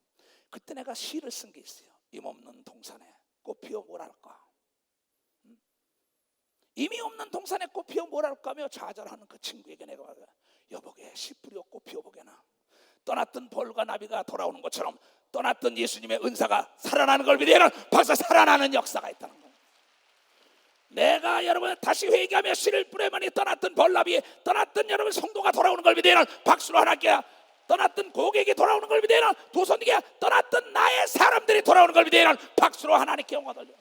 그때 내가 시를 쓴 게 있어요. 힘 없는 동산에 꽃 피어 뭐랄까 힘이 없는 동산에 꽃 피어 뭐랄까 하며 좌절하는 그 친구에게 내가 여보게 씨 뿌려 꽃 피어 보게나 떠났던 볼과 나비가 돌아오는 것처럼 떠났던 예수님의 은사가 살아나는 걸 믿으면 벌써 살아나는 역사가 있다는 거예요. 내가 여러분 다시 회개하며 씨를 뿌려만이 떠났던 벌나비, 떠났던 여러분 성도가 돌아오는 걸 믿으면 박수로 하나님께, 떠났던 고객이 돌아오는 걸 믿으면 도선에게, 떠났던 나의 사람들이 돌아오는 걸 믿으면 박수로 하나님께 영광 돌려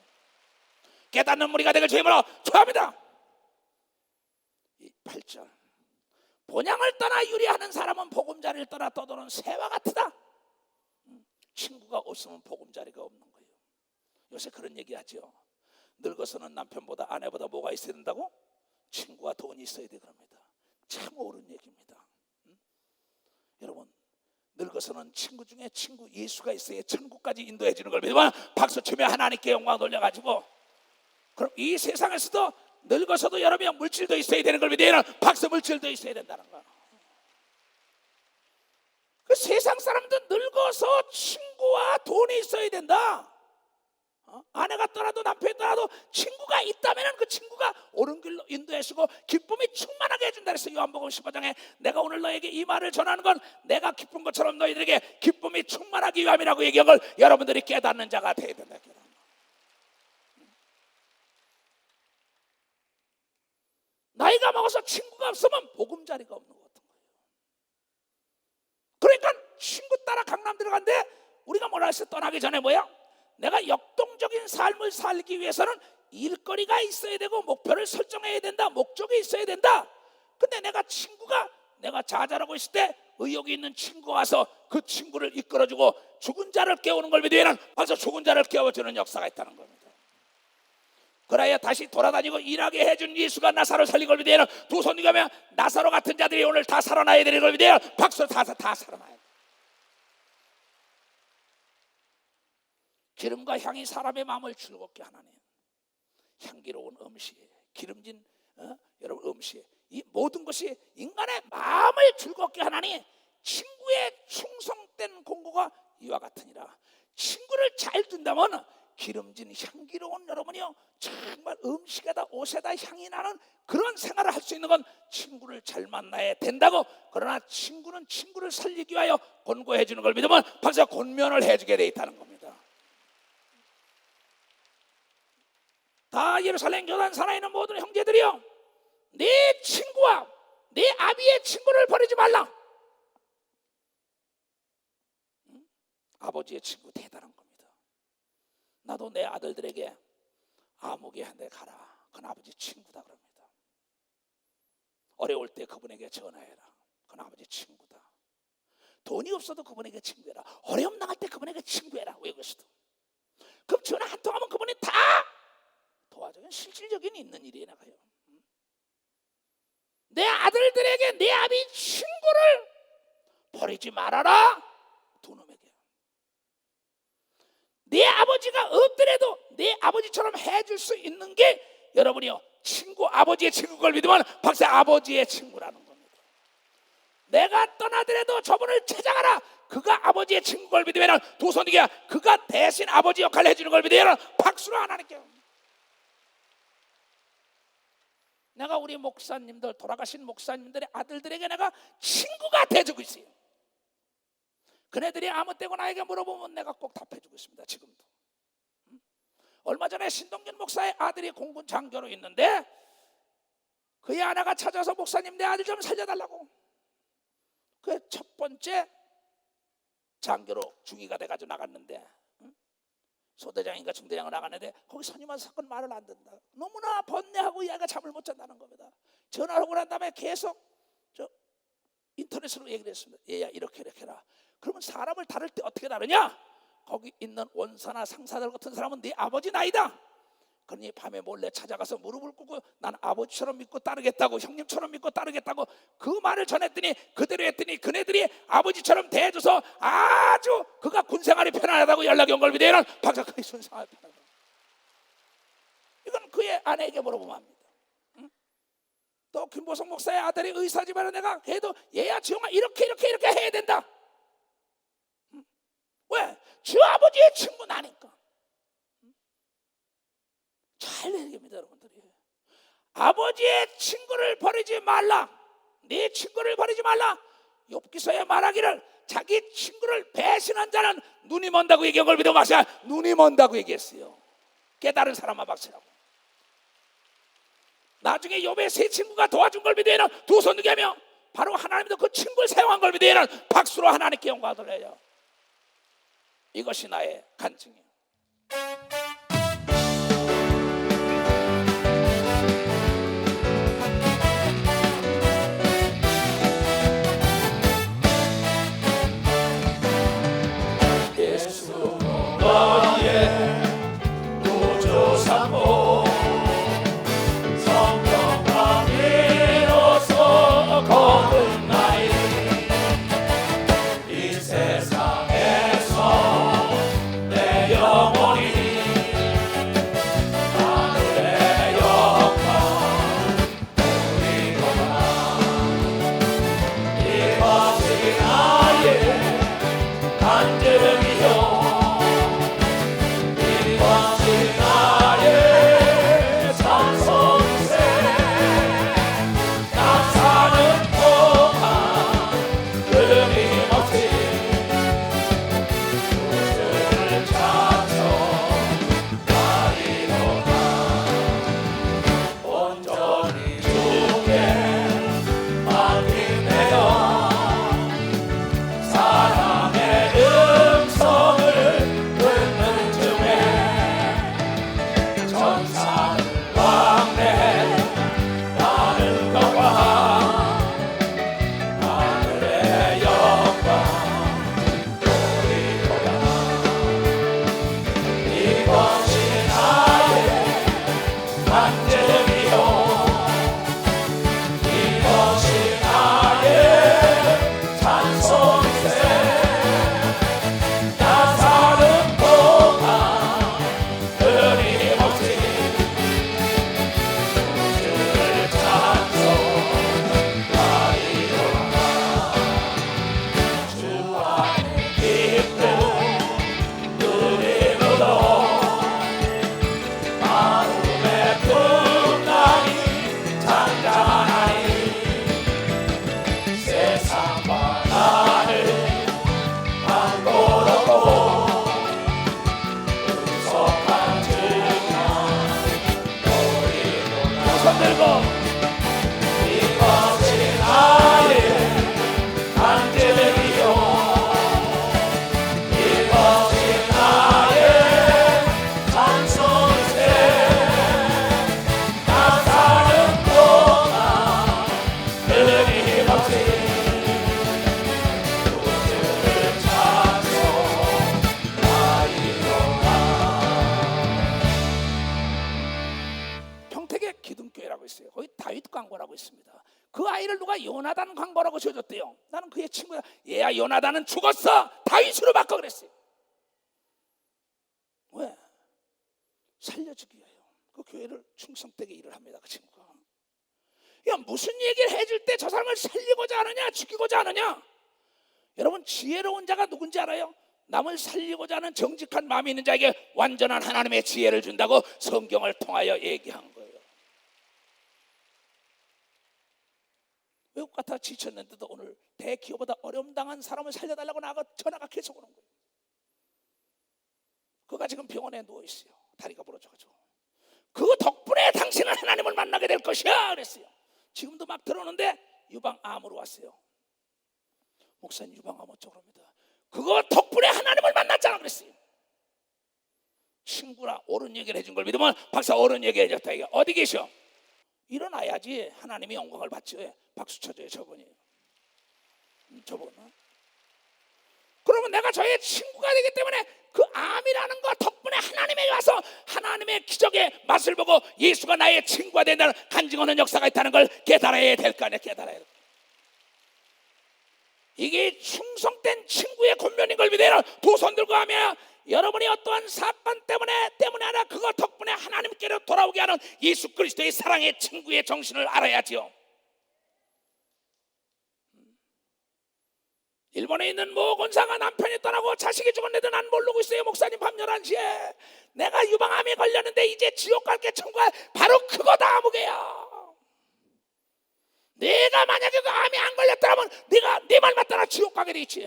깨닫는 무리가 되길 주님으로 축원합니다. 8절, 본향을 떠나 유리하는 사람은 보금자리를 떠나 떠도는 새와 같으다. 친구가 없으면 보금자리가 없는 거예요. 요새 그런 얘기 하죠. 늙어서는 남편보다 아내보다 뭐가 있어야 된다고? 친구와 돈이 있어야 돼. 그럽니다. 참 옳은 얘기입니다. 여러분, 늙어서는 친구 중에 친구 예수가 있어야 천국까지 인도해 주는 걸 믿으면 박수 치며 하나님께 영광 돌려가지고, 그럼 이 세상에서도 늙어서도 여러분의 물질도 있어야 되는 걸 믿으면 박수, 물질도 있어야 된다는 거야. 그 세상 사람들은 늙어서 친구와 돈이 있어야 된다. 아내가 떠나도 남편이 떠나도 친구가 있다면 그 친구가 옳은 길로 인도해주고 기쁨이 충만하게 해준다 그랬어요. 요한복음 15장에 내가 오늘 너에게 이 말을 전하는 건 내가 기쁜 것처럼 너희들에게 기쁨이 충만하기 위함이라고 얘기한 걸 여러분들이 깨닫는 자가 되어야 된다. 나이가 먹어서 친구가 없으면 보금자리가 없는 것 같은 거예요. 그러니까 친구 따라 강남 들어간데 우리가 뭐라 했어요? 떠나기 전에 뭐야? 내가 역동적인 삶을 살기 위해서는 일거리가 있어야 되고 목표를 설정해야 된다. 목적이 있어야 된다. 근데 내가 좌절하고 있을 때 의욕이 있는 친구가 와서 그 친구를 이끌어주고 죽은 자를 깨우는 걸 믿으면 벌써 죽은 자를 깨워주는 역사가 있다는 겁니다. 그래야 다시 돌아다니고 일하게 해준 예수가 나사로 살린 걸 믿으면 두 손이 가면 나사로 같은 자들이 오늘 다 살아나야 되는 걸 믿으면 박수 다 살아나야 돼. 기름과 향이 사람의 마음을 즐겁게 하나님. 향기로운 음식, 기름진 여러분 음식, 이 모든 것이 인간의 마음을 즐겁게 하나니 친구의 충성된 공고가 이와 같으니라. 친구를 잘 둔다면 기름진 향기로운 여러분이요 정말 음식에다 옷에다 향이 나는 그런 생활을 할 수 있는 건 친구를 잘 만나야 된다고. 그러나 친구는 친구를 살리기 위하여 권고해 주는 걸 믿으면 벌써 권면을 해주게 돼 있다는 겁니다. 다 예루살렘 교단 살아있는 모든 형제들이여, 네 친구와 네 아비의 친구를 버리지 말라. 아버지의 친구 대단한 겁니다. 나도 내 아들들에게 아무개 한 대 가라. 그건 아버지 친구다 그럽니다. 어려울 때 그분에게 전화해라. 그건 아버지 친구다. 돈이 없어도 그분에게 친구해라. 어려움 당할 때 그분에게 친구해라. 왜 그랬어도. 그럼 전화 한 통하면 그분이 다 도와줘요. 실질적인 있는 일이 나가요. 내 아들들에게 내 아비 친구를 버리지 말아라. 두 놈에게. 내 아버지가 없더라도 내 아버지처럼 해줄 수 있는 게 여러분이요 친구, 아버지의 친구를 믿으면 박사 아버지의 친구라는 겁니다. 내가 떠나더라도 저분을 찾아가라. 그가 아버지의 친구를 믿으면 두 손이게 그가 대신 아버지 역할을 해주는 걸 믿으면 박수로 하나님께. 내가 우리 목사님들, 돌아가신 목사님들의 아들들에게 내가 친구가 돼주고 있어요. 그네들이 아무 때고 나에게 물어보면 내가 꼭 답해주고 있습니다. 지금도. 얼마 전에 신동균 목사의 아들이 공군 장교로 있는데 그의 아내가 찾아서 목사님 내 아들 좀 살려달라고. 그 첫 번째 장교로 중위가 돼가지고 나갔는데 소대장인가 중대장을 나갔는데 거기 선임한 사건 말을 안 듣는다. 너무나 번뇌하고 얘가 잠을 못 잔다는 겁니다. 전화를 하고 난 다음에 계속 인터넷으로 얘기를 했습니다. 얘야 이렇게 해라. 그러면 사람을 다룰 때 어떻게 다르냐? 거기 있는 원사나 상사들 같은 사람은 네 아버지 나이다. 그러니 밤에 몰래 찾아가서 무릎을 꿇고 난 아버지처럼 믿고 따르겠다고, 형님처럼 믿고 따르겠다고 그 말을 전했더니 그대로 했더니 그네들이 아버지처럼 대해줘서 아주 그가 군생활이 편안하다고 연락이 온 걸 믿으면 박사 그의 군생활이 편하다. 이건 그의 아내에게 물어보면 합니다. 또 김보성 목사의 아들이 의사지만 내가 해도 얘야 지영아 이렇게 해야 된다. 왜? 주 아버지의 친구 나니까. 잘 얘기합니다 여러분들이. 아버지의 친구를 버리지 말라. 네 친구를 버리지 말라. 욥기서에 말하기를 자기 친구를 배신한 자는 눈이 먼다고 얘기한 걸 믿어 박사. 눈이 먼다고 얘기했어요. 깨달은 사람만 박수라고. 나중에 욥의 세 친구가 도와준 걸 믿으면 두 손 들게 하며 바로 하나님도 그 친구를 사용한 걸 믿으면 박수로 하나님께 영광을 돌려요. 이것이 나의 간증이에요. 그 아이를 누가 요나단 광고라고 지어줬대요. 나는 그의 친구야. 얘야, 요나단은 죽었어. 다윗으로 바꿔 그랬어요. 왜? 살려주기 위해요. 그 교회를 충성되게 일을 합니다. 그 친구가. 야, 무슨 얘기를 해줄 때 저 사람을 살리고자 하느냐 죽이고자 하느냐. 여러분, 지혜로운 자가 누군지 알아요? 남을 살리고자 하는 정직한 마음이 있는 자에게 완전한 하나님의 지혜를 준다고 성경을 통하여 얘기한 거예요. 외국 같아 지쳤는데도 오늘 대기업보다 어려움 당한 사람을 살려달라고 나가 전화가 계속 오는 거예요. 그가 지금 병원에 누워있어요. 다리가 부러져가지고. 그 덕분에 당신은 하나님을 만나게 될 것이야 그랬어요. 지금도 막 들어오는데 유방암으로 왔어요. 목사님 유방암 어쩌고 그럽니다. 그거 덕분에 하나님을 만났잖아 그랬어요. 친구라 옳은 얘기를 해준 걸 믿으면 박사 옳은 얘기 해줬다. 이게 어디 계셔? 일어나야지 하나님이 영광을 받죠. 박수 쳐줘요. 저분이. 저분은. 그러면 내가 저의 친구가 되기 때문에 그 암이라는 것 덕분에 하나님에게 와서 하나님의 기적의 맛을 보고 예수가 나의 친구가 된다는 간증하는 역사가 있다는 걸 깨달아야 될 거 아니야. 깨달아야 될 거. 이게 충성된 친구의 권면인 걸 믿어요. 두 손 들고 하면 여러분이 어떠한 사건 때문에 아니라 그것 덕분에 하나님께로 돌아오게 하는 예수 그리스도의 사랑의 친구의 정신을 알아야지요. 일본에 있는 모 권사가 남편이 떠나고 자식이 죽었는데 난 모르고 있어요. 목사님 밤 11시에 내가 유방암에 걸렸는데 이제 지옥 갈게 청구할 바로 그거다 아무개야. 내가 만약에 그 암이 안 걸렸더라면 네가 네 말 맞다나 지옥 가게 돼 있지.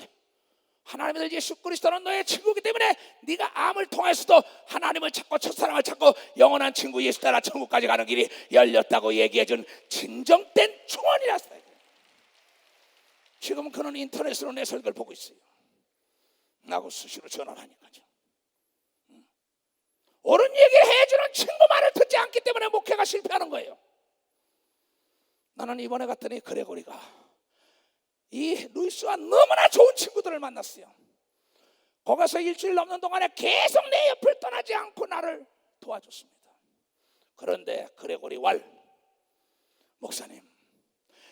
하나님의 아들 예수 그리스도는 너의 친구이기 때문에 네가 암을 통해서도 하나님을 찾고 첫사랑을 찾고 영원한 친구 예수 따라 천국까지 가는 길이 열렸다고 얘기해준 진정된 충원이라서. 지금 그는 인터넷으로 내 설교를 보고 있어요. 나하고 수시로 전화를 하니까요. 옳은 얘기를 해주는 친구 말을 듣지 않기 때문에 목회가 실패하는 거예요. 나는 이번에 갔더니 그레고리가 이 루이스와 너무나 좋은 친구들을 만났어요. 거기서 일주일 넘는 동안에 계속 내 옆을 떠나지 않고 나를 도와줬습니다. 그런데 그레고리 왈 목사님,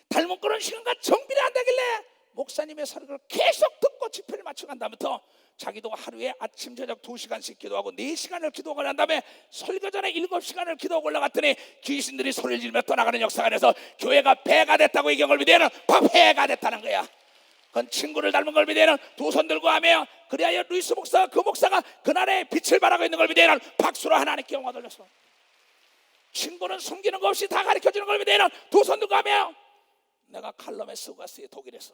닮은 꼴은 시간과 정비례 안 되길래 목사님의 설교를 계속 듣고 집회를 마치고 난 다음부터 자기도 하루에 아침 저녁 2시간씩 기도하고 4시간을 기도하고 난 다음에 설교 전에 7시간을 기도하고 올라갔더니 귀신들이 소리를 지르며 떠나가는 역사가 돼서 교회가 폐가 됐다고 얘기한 걸 믿으면 폐가 됐다는 거야. 그건 친구를 닮은 걸 믿으면 두 손 들고 하며 그리하여 루이스 목사가 그 목사가 그날의 빛을 발하고 있는 걸 믿으면 박수로 하나님께 영광 돌렸어. 친구는 숨기는 거 없이 다 가르쳐주는 걸 믿으면 두 손 들고 하며 내가 칼럼에 쓰고 갔어요. 독일에서.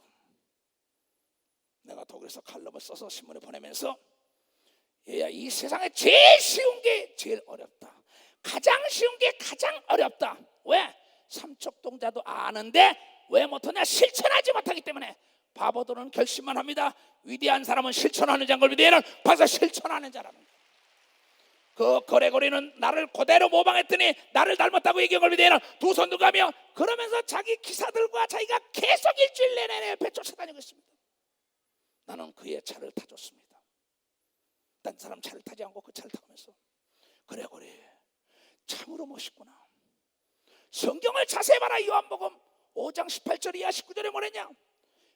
내가 독일에서 칼럼을 써서 신문에 보내면서 얘야, 이 세상에 제일 쉬운 게 제일 어렵다. 가장 쉬운 게 가장 어렵다. 왜? 삼척동자도 아는데 왜 못하냐? 실천하지 못하기 때문에. 바보들은 결심만 합니다. 위대한 사람은 실천하는 자인 걸 믿으면 벌써 실천하는 자라는 거예요. 그 거래거리는 나를 그대로 모방했더니 나를 닮았다고 얘기한 걸 믿으면 두 손 들고 가며 그러면서 자기 기사들과 자기가 계속 일주일 내내 내 옆에 쫓아다니고 있습니다. 나는 그의 차를 타줬습니다. 딴 사람 차를 타지 않고 그 차를 타면서 그레고리 참으로 멋있구나. 성경을 자세히 봐라. 요한복음 5장 18절 이하 19절에 뭐랬냐?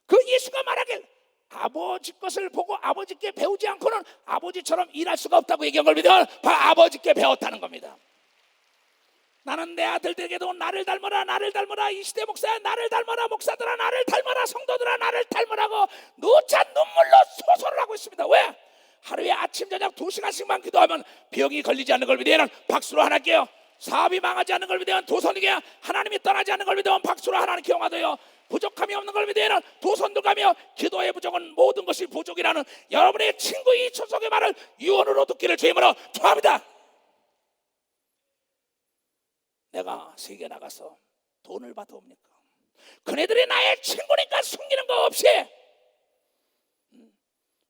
그 예수가 말하길 아버지 것을 보고 아버지께 배우지 않고는 아버지처럼 일할 수가 없다고 얘기한 걸 믿으면 아버지께 배웠다는 겁니다. 나는 내 아들들에게도 나를 닮아라, 나를 닮아라, 이 시대 목사야 나를 닮아라, 목사들아 나를 닮아라, 성도들아 나를 닮아라고 누차 눈물로 소설을 하고 있습니다. 왜? 하루에 아침 저녁 2시간씩만 기도하면 병이 걸리지 않는 걸 믿으면 박수로 하나님께요. 사업이 망하지 않는 걸 믿으면 두 손 들게 하나님이 떠나지 않는 걸 믿으면 박수로 하나님께 영화도요. 부족함이 없는 걸 믿으면 두 손 들가며 기도의 부족은 모든 것이 부족이라는 여러분의 친구 이 초속의 말을 유언으로 듣기를 주임으로 축원합니다. 내가 세계 나가서 돈을 받아옵니까? 그네들이 나의 친구니까 숨기는 거 없이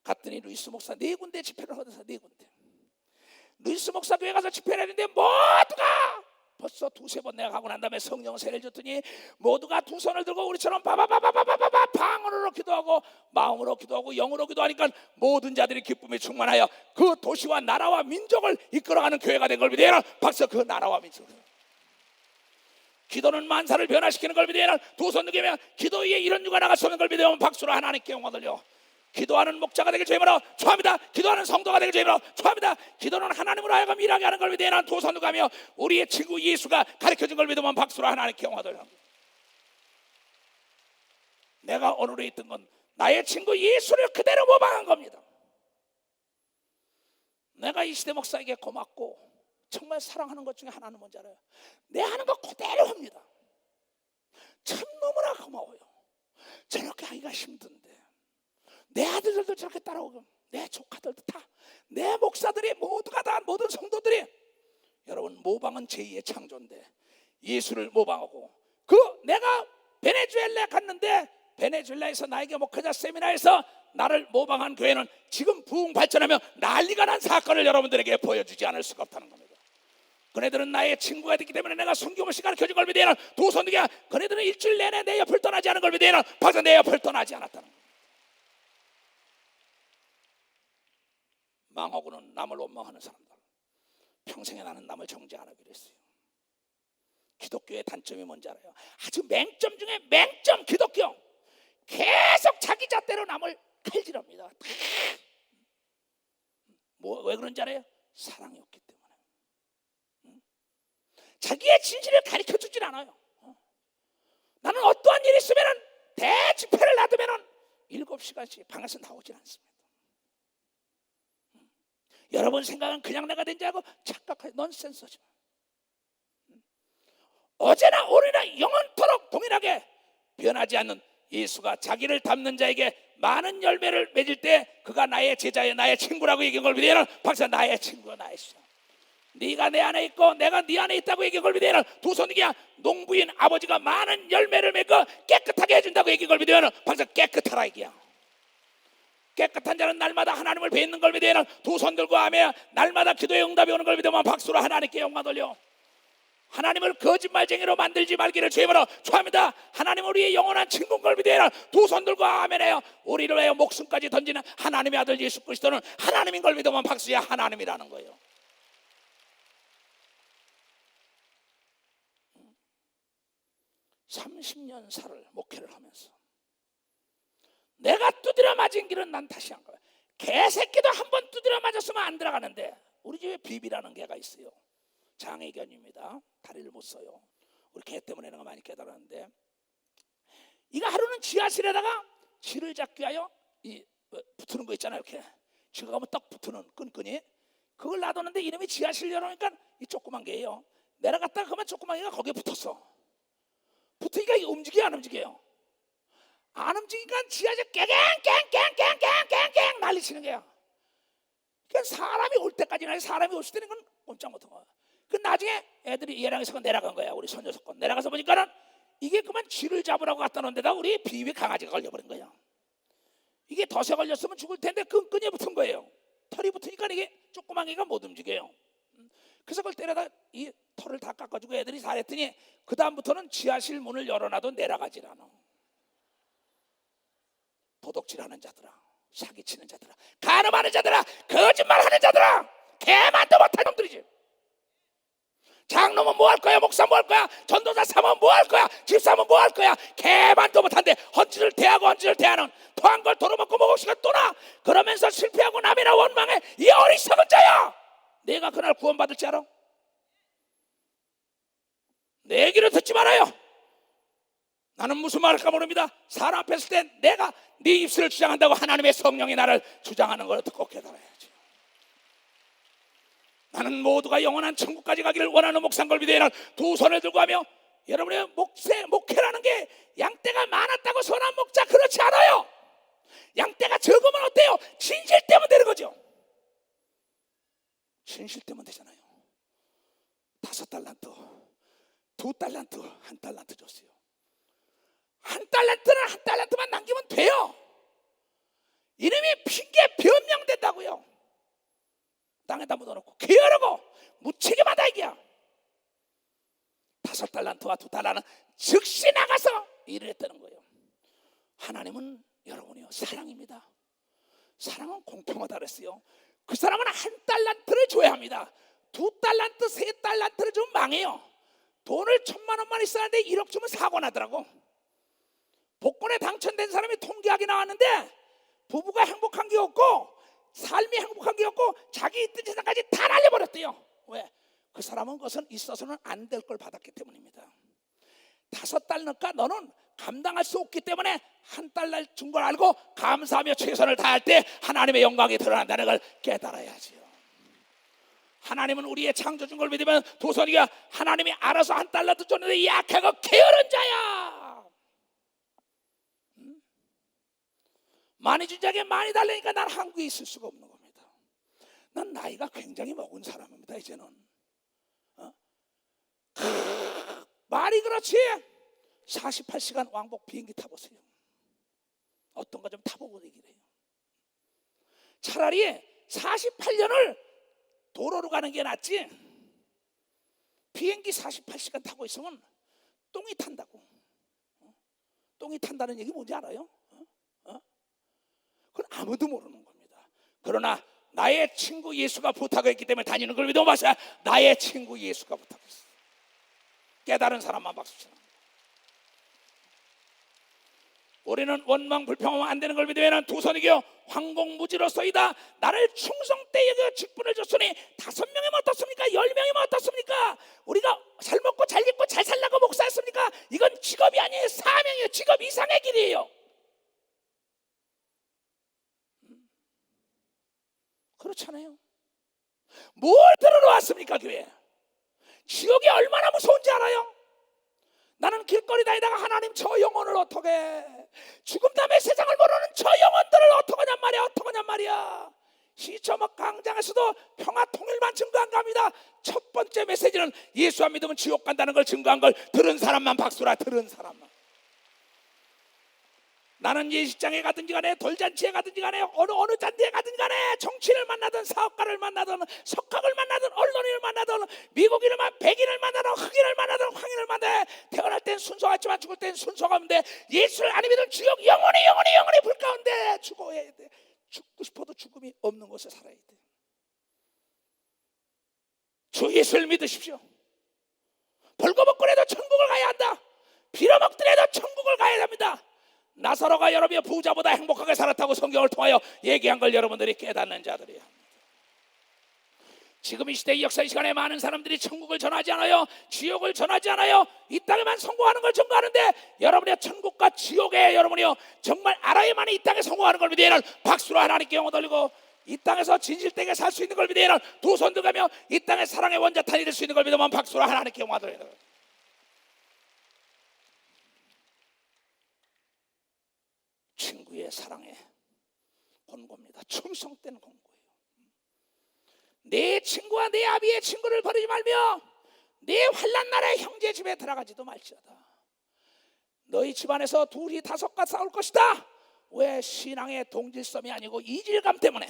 갔더니 루이스 목사 4군데 집회를 하면서 4군데 루이스 목사 교회 가서 집회를 했는데 모두가 벌써 2-3번 내가 가고 난 다음에 성령 세례를 줬더니 모두가 두 손을 들고 우리처럼 바바바바바바바 방언으로 기도하고 마음으로 기도하고 영으로 기도하니까 모든 자들이 기쁨이 충만하여 그 도시와 나라와 민족을 이끌어가는 교회가 된 걸 믿으라. 박수. 그 나라와 민족. 기도는 만사를 변화시키는 걸 믿으면 두 손 들기면 기도 위에 이런 유가 나갈 수 없는 걸 믿으면 박수로 하나님께 영광 돌려. 기도하는 목자가 되길 주님으로 축원합니다. 기도하는 성도가 되길 주님으로 축원합니다. 기도는 하나님으로 하여금 일하게 하는 걸 믿으면 두 손 들고 가며 우리의 친구 예수가 가르쳐준 걸 믿으면 박수로 하나님께 영광 돌려. 내가 오늘에 있던 건 나의 친구 예수를 그대로 모방한 겁니다. 내가 이 시대 목사에게 고맙고 정말 사랑하는 것 중에 하나는 뭔지 알아요? 내 하는 거 그대로 합니다. 참 너무나 고마워요. 저렇게 하기가 힘든데 내 아들들도 저렇게 따라오고 내 조카들도 다 내 목사들이 모두가 다 모든 성도들이 여러분 모방은 제2의 창조인데 예수를 모방하고 그 내가 베네수엘라에 갔는데 베네수엘라에서 나에게 목회자 세미나에서 나를 모방한 교회는 지금 부흥 발전하며 난리가 난 사건을 여러분들에게 보여주지 않을 수가 없다는 겁니다. 그네들은 나의 친구가 됐기 때문에 내가 성경을 가르쳐준 걸 믿으면 두 손 들게 그네들은 일주일 내내 내 옆을 떠나지 않은 걸 믿으면 벌써 내 옆을 떠나지 않았다는 겁니다. 망하고는 남을 원망하는 사람들 평생에 나는 남을 정죄 안 하기로 했어요. 기독교의 단점이 뭔지 알아요? 아주 맹점 중에 맹점. 기독교 계속 자기 잣대로 남을 칼질합니다. 왜 그런지 알아요? 사랑이 없기 때문에. 자기의 진실을 가르쳐주질 않아요. 나는 어떠한 일이 있으면 대집회를 놔두면 7시간씩 방에서 나오질 않습니다. 여러분 생각은 그냥 내가 된 줄 알고 착각하지. 넌센스지. 어제나 오늘이나 영원토록 동일하게 변하지 않는 예수가 자기를 닮는 자에게 많은 열매를 맺을 때 그가 나의 제자여 나의 친구라고 얘기한 걸 믿으면 박사 나의 친구야 나의 친구. 네가 내 안에 있고 내가 네 안에 있다고 얘기한 걸 믿으면 두 손이야 농부인 아버지가 많은 열매를 맺고 깨끗하게 해준다고 얘기한 걸 믿으면 박사 깨끗하라 얘기야. 깨끗한 자는 날마다 하나님을 뵙는 걸 믿으면 두 손 들고 하며 날마다 기도의 응답이 오는 걸 믿으면 박수로 하나님께 영광 돌려. 하나님을 거짓말쟁이로 만들지 말기를 주님으로 축원합니다. 하나님 우리의 영원한 친구인 걸 믿으면 두 손 들고 아멘해요. 우리를 위하여 목숨까지 던지는 하나님의 아들 예수 그리스도는 하나님인 걸 믿으면 박수야 하나님이라는 거예요. 30년 살을 목회를 하면서 내가 두드려 맞은 길은 난 다시 한 거야. 개새끼도 한 번 두드려 맞았으면 안 들어가는데 우리 집에 비비라는 개가 있어요. 장애견입니다. 다리를 못 써요. 우리 개 때문에 내가 많이 깨달았는데 이거 하루는 지하실에다가 쥐를 잡기 위하여 이 붙는 거 있잖아요. 이렇게 쥐가 가면 딱 붙는 끈끈이 그걸 놔뒀는데 이놈이 지하실 열어놓으니까 이 조그만 개예요. 내려갔다가 그만 조그만 개가 거기에 붙었어. 붙으니까 이게 움직여요 안 움직여요? 안 움직이니까 지하실 깽깽깽깽깽깽깽 난리치는 거야. 그러니까 사람이 올 때까지는 사람이 없을 때는 건 꼼짝 못한 거야. 그 나중에 애들이 얘랑 있어서 내려간 거야. 우리 손녀석건 내려가서 보니까는 이게 그만 쥐를 잡으라고 갖다 놓은 데다 우리 비위 강아지가 걸려버린 거야. 이게 덫에 걸렸으면 죽을 텐데 끈끈이에 붙은 거예요. 털이 붙으니까 이게 조그만 개가 못 움직여요. 그래서 그걸 때려다 이 털을 다 깎아주고 애들이 잘했더니 그 다음부터는 지하실 문을 열어놔도 내려가질 않아. 도둑질하는 자들아, 사기치는 자들아, 간음하는 자들아, 거짓말하는 자들아, 개만도 못한 놈들이지. 장로면 뭐 할 거야? 목사 뭐 할 거야? 전도사 사면 뭐 할 거야? 집사면 뭐 할 거야? 개만도 못한데 헌지를 대하고 헌지를 대하는 토한 걸 도로먹고 먹으시고 또나 그러면서 실패하고 남이나 원망해. 이 어리석은 자야. 내가 그날 구원받을 줄 알아? 내 얘기를 듣지 말아요. 나는 무슨 말 할까 모릅니다. 사람 앞에 있을 때 내가 네 입술을 주장한다고 하나님의 성령이 나를 주장하는 걸 듣고 깨달아야지. 나는 모두가 영원한 천국까지 가기를 원하는 목사인 걸 믿어야 두 손을 들고 하며 여러분의 목회라는 게 양떼가 많았다고 선한 목자 그렇지 않아요. 양떼가 적으면 어때요? 진실 때문에 되는 거죠. 진실 때문에 되잖아요. 5달란트, 2달란트, 1달란트 줬어요. 1달란트는 1달란트만 남기면 돼요. 이름이 핑계 변명된다고요. 땅에다 묻어놓고 게으르고 무책임하다 이게야. 5달란트와 2달란트는 즉시 나가서 일을 했다는 거예요. 하나님은 여러분이요 사랑입니다. 사랑은 공평하다 그랬어요. 그 사람은 1달란트를 줘야 합니다. 2달란트, 3달란트를 주면 망해요. 돈을 1,000만 원만 있어야 하는데 1억 주면 사고 나더라고. 복권에 당첨된 사람이 통계학이 나왔는데 부부가 행복한 게 없고 삶이 행복한 게 없고 자기 있던 재산까지 다 날려버렸대요. 왜? 그 사람은 그것은 있어서는 안 될 걸 받았기 때문입니다. 5달러니까 너는 감당할 수 없기 때문에 1달러 준 걸 알고 감사하며 최선을 다할 때 하나님의 영광이 드러난다는 걸 깨달아야지요. 하나님은 우리의 창조준 걸 믿으면 도선이가 하나님이 알아서 1달러도 줬는데 약하고 게으른 자야. 많이 준 자에게 많이 달라니까 난 한국에 있을 수가 없는 겁니다. 난 나이가 굉장히 먹은 사람입니다. 이제는 말이 그렇지 48시간 왕복 비행기 타보세요. 어떤 거 좀 타보고 얘기를 해요. 차라리 48년을 도로로 가는 게 낫지 비행기 48시간 타고 있으면 똥이 탄다고. 똥이 탄다는 얘기 뭔지 알아요? 그건 아무도 모르는 겁니다. 그러나 나의 친구 예수가 부탁했기 때문에 다니는 걸 믿어 마셔야 나의 친구 예수가 부탁했어. 깨달은 사람만 박수 치는 겁니다. 우리는 원망 불평하면 안 되는 걸 믿으면 두 손이겨 황공무지로서이다. 나를 충성때 여겨 직분을 줬으니 5명이면 어떻습니까? 10명이면 어떻습니까? 우리가 잘 먹고 잘 입고 잘 살라고 목사했습니까? 이건 직업이 아니에요. 사명이에요. 직업 이상의 길이에요. 그렇잖아요. 뭘 들으러 왔습니까? 교회 지옥이 얼마나 무서운지 알아요? 나는 길거리 다니다가 하나님 저 영혼을 어떻게, 죽음 다음에 세상을 모르는 저 영혼들을 어떡하냔 말이야, 어떡하냔 말이야. 시처먹 광장에서도 평화 통일만 증거한 겁니다. 첫 번째 메시지는 예수 안 믿으면 지옥 간다는 걸 증거한 걸 들은 사람만 박수라. 들은 사람만. 나는 예식장에 가든지 간에 돌잔치에 가든지 간에 어느 잔디에 가든지 간에 정치인을 만나든 사업가를 만나든 석학을 만나든 언론인을 만나든 미국인을 만나든 백인을 만나든 흑인을 만나든 황인을 만나든 태어날 땐 순서같지만 죽을 땐 순서가 없는데 예수를 안 믿으면 지옥 영원히 불 가운데 죽어야 돼. 죽고 싶어도 죽음이 없는 곳에 살아야 돼. 주 예수를 믿으십시오. 벌거벗고라도 천국을 가야 한다. 빌어먹더라도 천국을 가야 합니다. 나사로가 여러분의 부자보다 행복하게 살았다고 성경을 통하여 얘기한 걸 여러분들이 깨닫는 자들이야. 지금 이 시대 역사의 시간에 많은 사람들이 천국을 전하지 않아요. 지옥을 전하지 않아요. 이 땅에만 성공하는 걸 전가하는데 여러분의 천국과 지옥에 여러분이요 정말 알아야만 이 땅에 성공하는 걸 믿으면 박수로 하나님께 영혼 돌리고, 이 땅에서 진실되게 살 수 있는 걸 믿으면 두 손 들가며 이 땅의 사랑의 원자탄이 될 수 있는 걸 믿으면 박수로 하나님께 영혼 돌리는 거예요. 친구의 사랑에 권고입니다. 충성된 권고예요. 내 친구와 내 아비의 친구를 버리지 말며 내 환난 날에 형제 집에 들어가지도 말지어다. 너희 집안에서 둘이 다섯과 싸울 것이다. 왜? 신앙의 동질성이 아니고 이질감 때문에.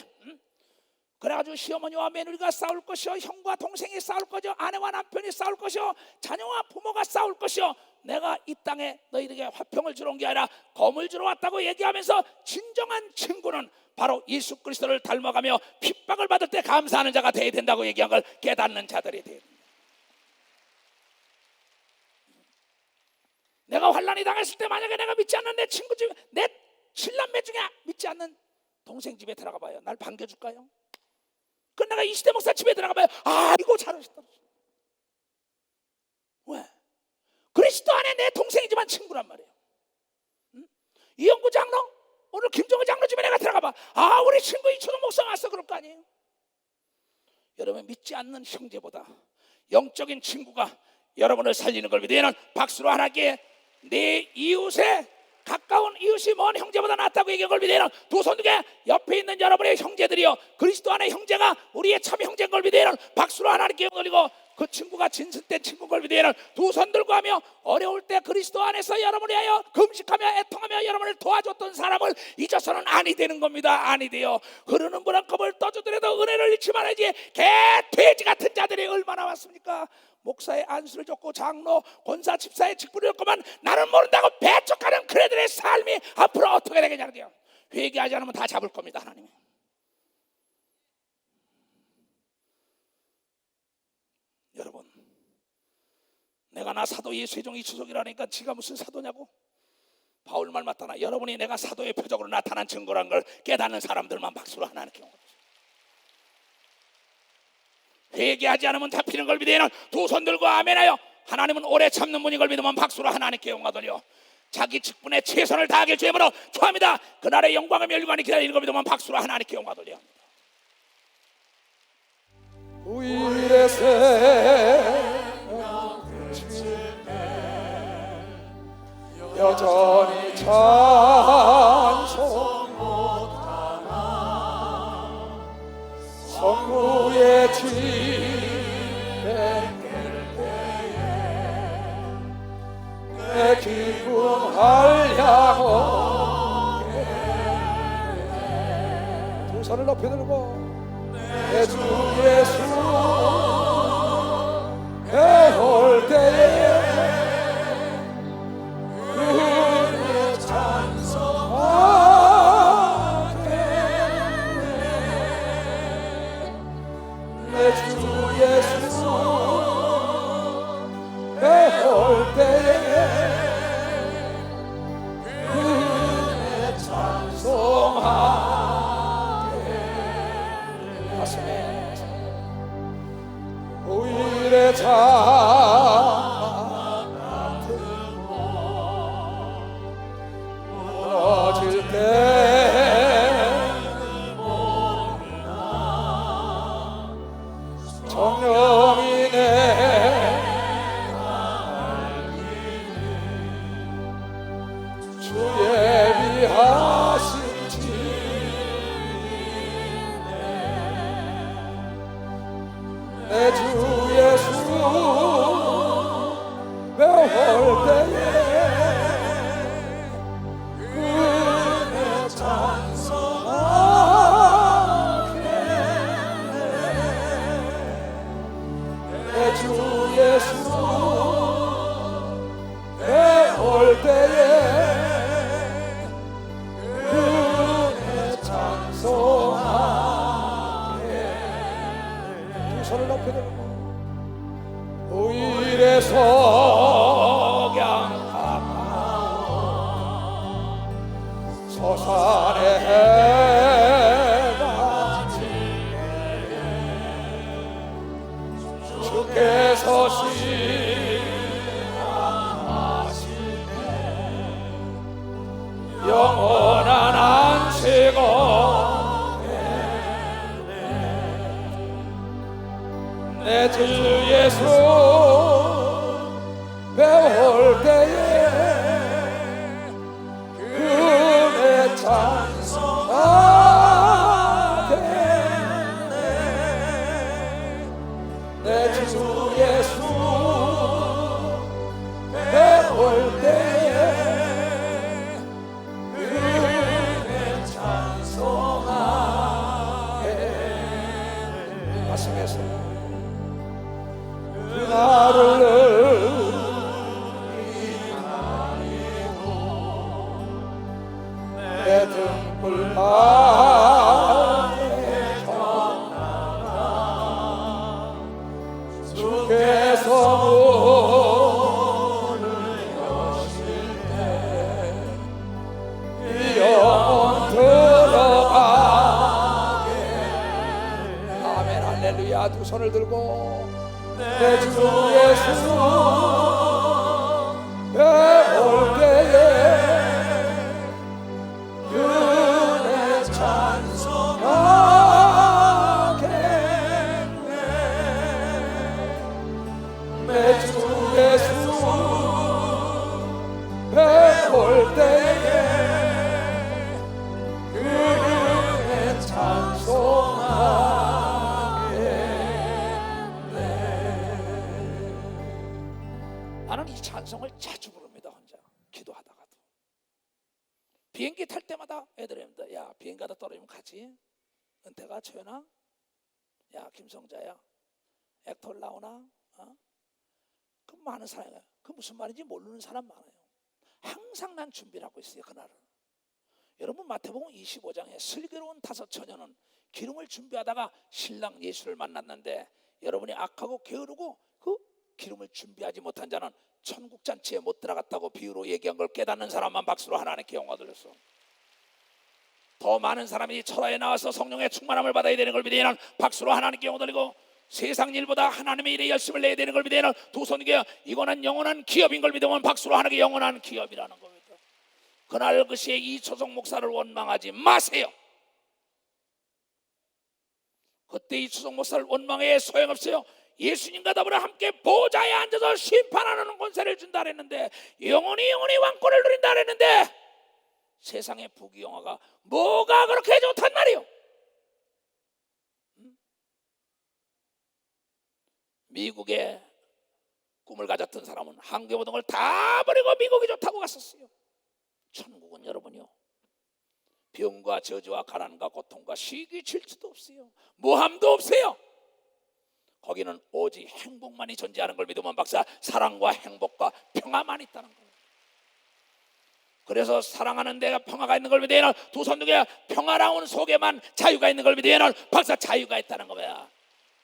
그래가지고 시어머니와 며느리가 싸울 것이요, 형과 동생이 싸울 것이요, 아내와 남편이 싸울 것이요, 자녀와 부모가 싸울 것이요. 내가 이 땅에 너희에게 화평을 주러 온 게 아니라 검을 주러 왔다고 얘기하면서 진정한 친구는 바로 예수 그리스도를 닮아가며 핍박을 받을 때 감사하는 자가 되어야 된다고 얘기한 걸 깨닫는 자들이 되어야 됩니다. 내가 환난이 당했을 때 만약에 내가 믿지 않는 내 친구 집, 내 칠남매 중에 믿지 않는 동생 집에 들어가 봐요. 날 반겨줄까요? 그럼 내가 이시대 목사 집에 들어가 봐요. 아이고 잘하셨다. 왜? 그리스도 안에 내 동생이지만 친구란 말이에요. 이영구 장로, 오늘 김종호 장로 집에 내가 들어가 봐. 아, 우리 친구 이초동 목사 왔어. 그럴 거 아니에요. 여러분, 믿지 않는 형제보다 영적인 친구가 여러분을 살리는 걸 믿으면 박수로 하나님께 내 이웃에 가까운 이웃이 먼 형제보다 낫다고 얘기한 걸 믿으면 두 손 두개 옆에 있는 여러분의 형제들이요, 그리스도 안의 형제가 우리의 참 형제인 걸 믿으면 박수로 하나님께 영광 돌리고, 그 친구가 진실된 친구인 걸 믿으면 두 손 들고 하며 어려울 때 그리스도 안에서 여러분이 하여 금식하며 애통하며 여러분을 도와줬던 사람을 잊어서는 아니 되는 겁니다. 아니 돼요. 흐르는 물 한 컵을 떠주더라도 은혜를 잃지 말아야지. 개 돼지 같은 자들이 얼마나 많습니까? 목사의 안수를 줬고 장로 권사 집사의 직분을 줬고만 나는 모른다고 배척하는 그들의 삶이 앞으로 어떻게 되겠냐고요. 회개하지 않으면 다 잡을 겁니다. 하나님이. 여러분, 내가 나 사도 예수의 종 이추석이라니까 지가 무슨 사도냐고. 바울 말 맞다나. 여러분이 내가 사도의 표적으로 나타난 증거란 걸 깨닫는 사람들만 박수로 하나님께. 회개하지 않으면 잡히는 걸 믿으면 두 손 들고 아멘하여 하나님은 오래 참는 분인 걸 믿으면 박수로 하나님께 영광 돌려 자기 직분에 최선을 다하길 주님으로 축하합니다. 그날의 영광의 멸관이 기다리는 걸 믿으면 박수로 하나님께 영광 돌려. 우리의 생명 여전히 찬송 못하나 성부의 집에 때에 내 기쁨 한량하게 두 손을 높이 들고 내 주 예수 배울 때에 그의 찬송하게 내 주 예수 배울 때에 그의 찬송하게 가슴에 오일의 장막 같은 무너질 때 성령이 내가 알기에 예비하신 내 주 예수 배울 때에 그의 찬송하게 내 주 예수 배울 때에 그의 찬송하게 두 손을 높이 들고 오일의 석양 가까워 서산의 해가 지게 주께서 시하시네 영원한 안식을 내 주 예수 배울 때에 그의 찬송하게 내 주 예수 배울 때에 그의 찬송하게 가슴에서 나를 내 등불 아래 전하라 주께서 문을 여실 때 이 영혼 들어가게 아멘 할렐루야 두 손을 들고 내 주 예수 배울 때에 그의 찬송하게 내 주 예수 배울 때에 그의 찬송하게 나는 이 찬송을 자주 부릅니다. 혼자 기도하다가도 비행기 탈 때마다 애들입니다. 야 비행기 가다 떨어지면 가지. 은퇴가 최연아, 야 김성자야, 액터 나오나? 그 많은 사람이 그 무슨 말인지 모르는 사람 많아요. 항상 난 준비를 하고 있어요. 그날을. 여러분 마태복음 25장에 슬기로운 5 처녀는 기름을 준비하다가 신랑 예수를 만났는데 여러분이 악하고 게으르고 그 기름을 준비하지 못한 자는 천국 잔치에 못 들어갔다고 비유로 얘기한 걸 깨닫는 사람만 박수로 하나님께 영광 돌렸어. 더 많은 사람이 철화에 나와서 성령의 충만함을 받아야 되는 걸 믿으면 박수로 하나님께 영광 돌리고 세상 일보다 하나님의 일에 열심을 내야 되는 걸 믿으면 두 손에 이거는 영원한 기업인 걸 믿으면 박수로 하나님께 영원한 기업이라는 겁니다. 그날 그 시에 이초성 목사를 원망하지 마세요. 그때 이초성 목사를 원망해 소용없어요. 예수님과 더불어 함께 보좌에 앉아서 심판하는 권세를 준다 그랬는데 영원히 왕권을 누린다 그랬는데 세상의 부귀영화가 뭐가 그렇게 좋단 말이요. 미국에 꿈을 가졌던 사람은 한국의 모든 걸 다 버리고 미국이 좋다고 갔었어요. 천국은 여러분이요 병과 저주와 가난과 고통과 시기 질투도 없어요. 모함도 없어요. 거기는 오직 행복만이 존재하는 걸 믿으면 박사 사랑과 행복과 평화만 있다는 거예요. 그래서 사랑하는 데가 평화가 있는 걸 믿으면 두 손 두개 평화로운 속에만 자유가 있는 걸 믿으면 박사 자유가 있다는 거야.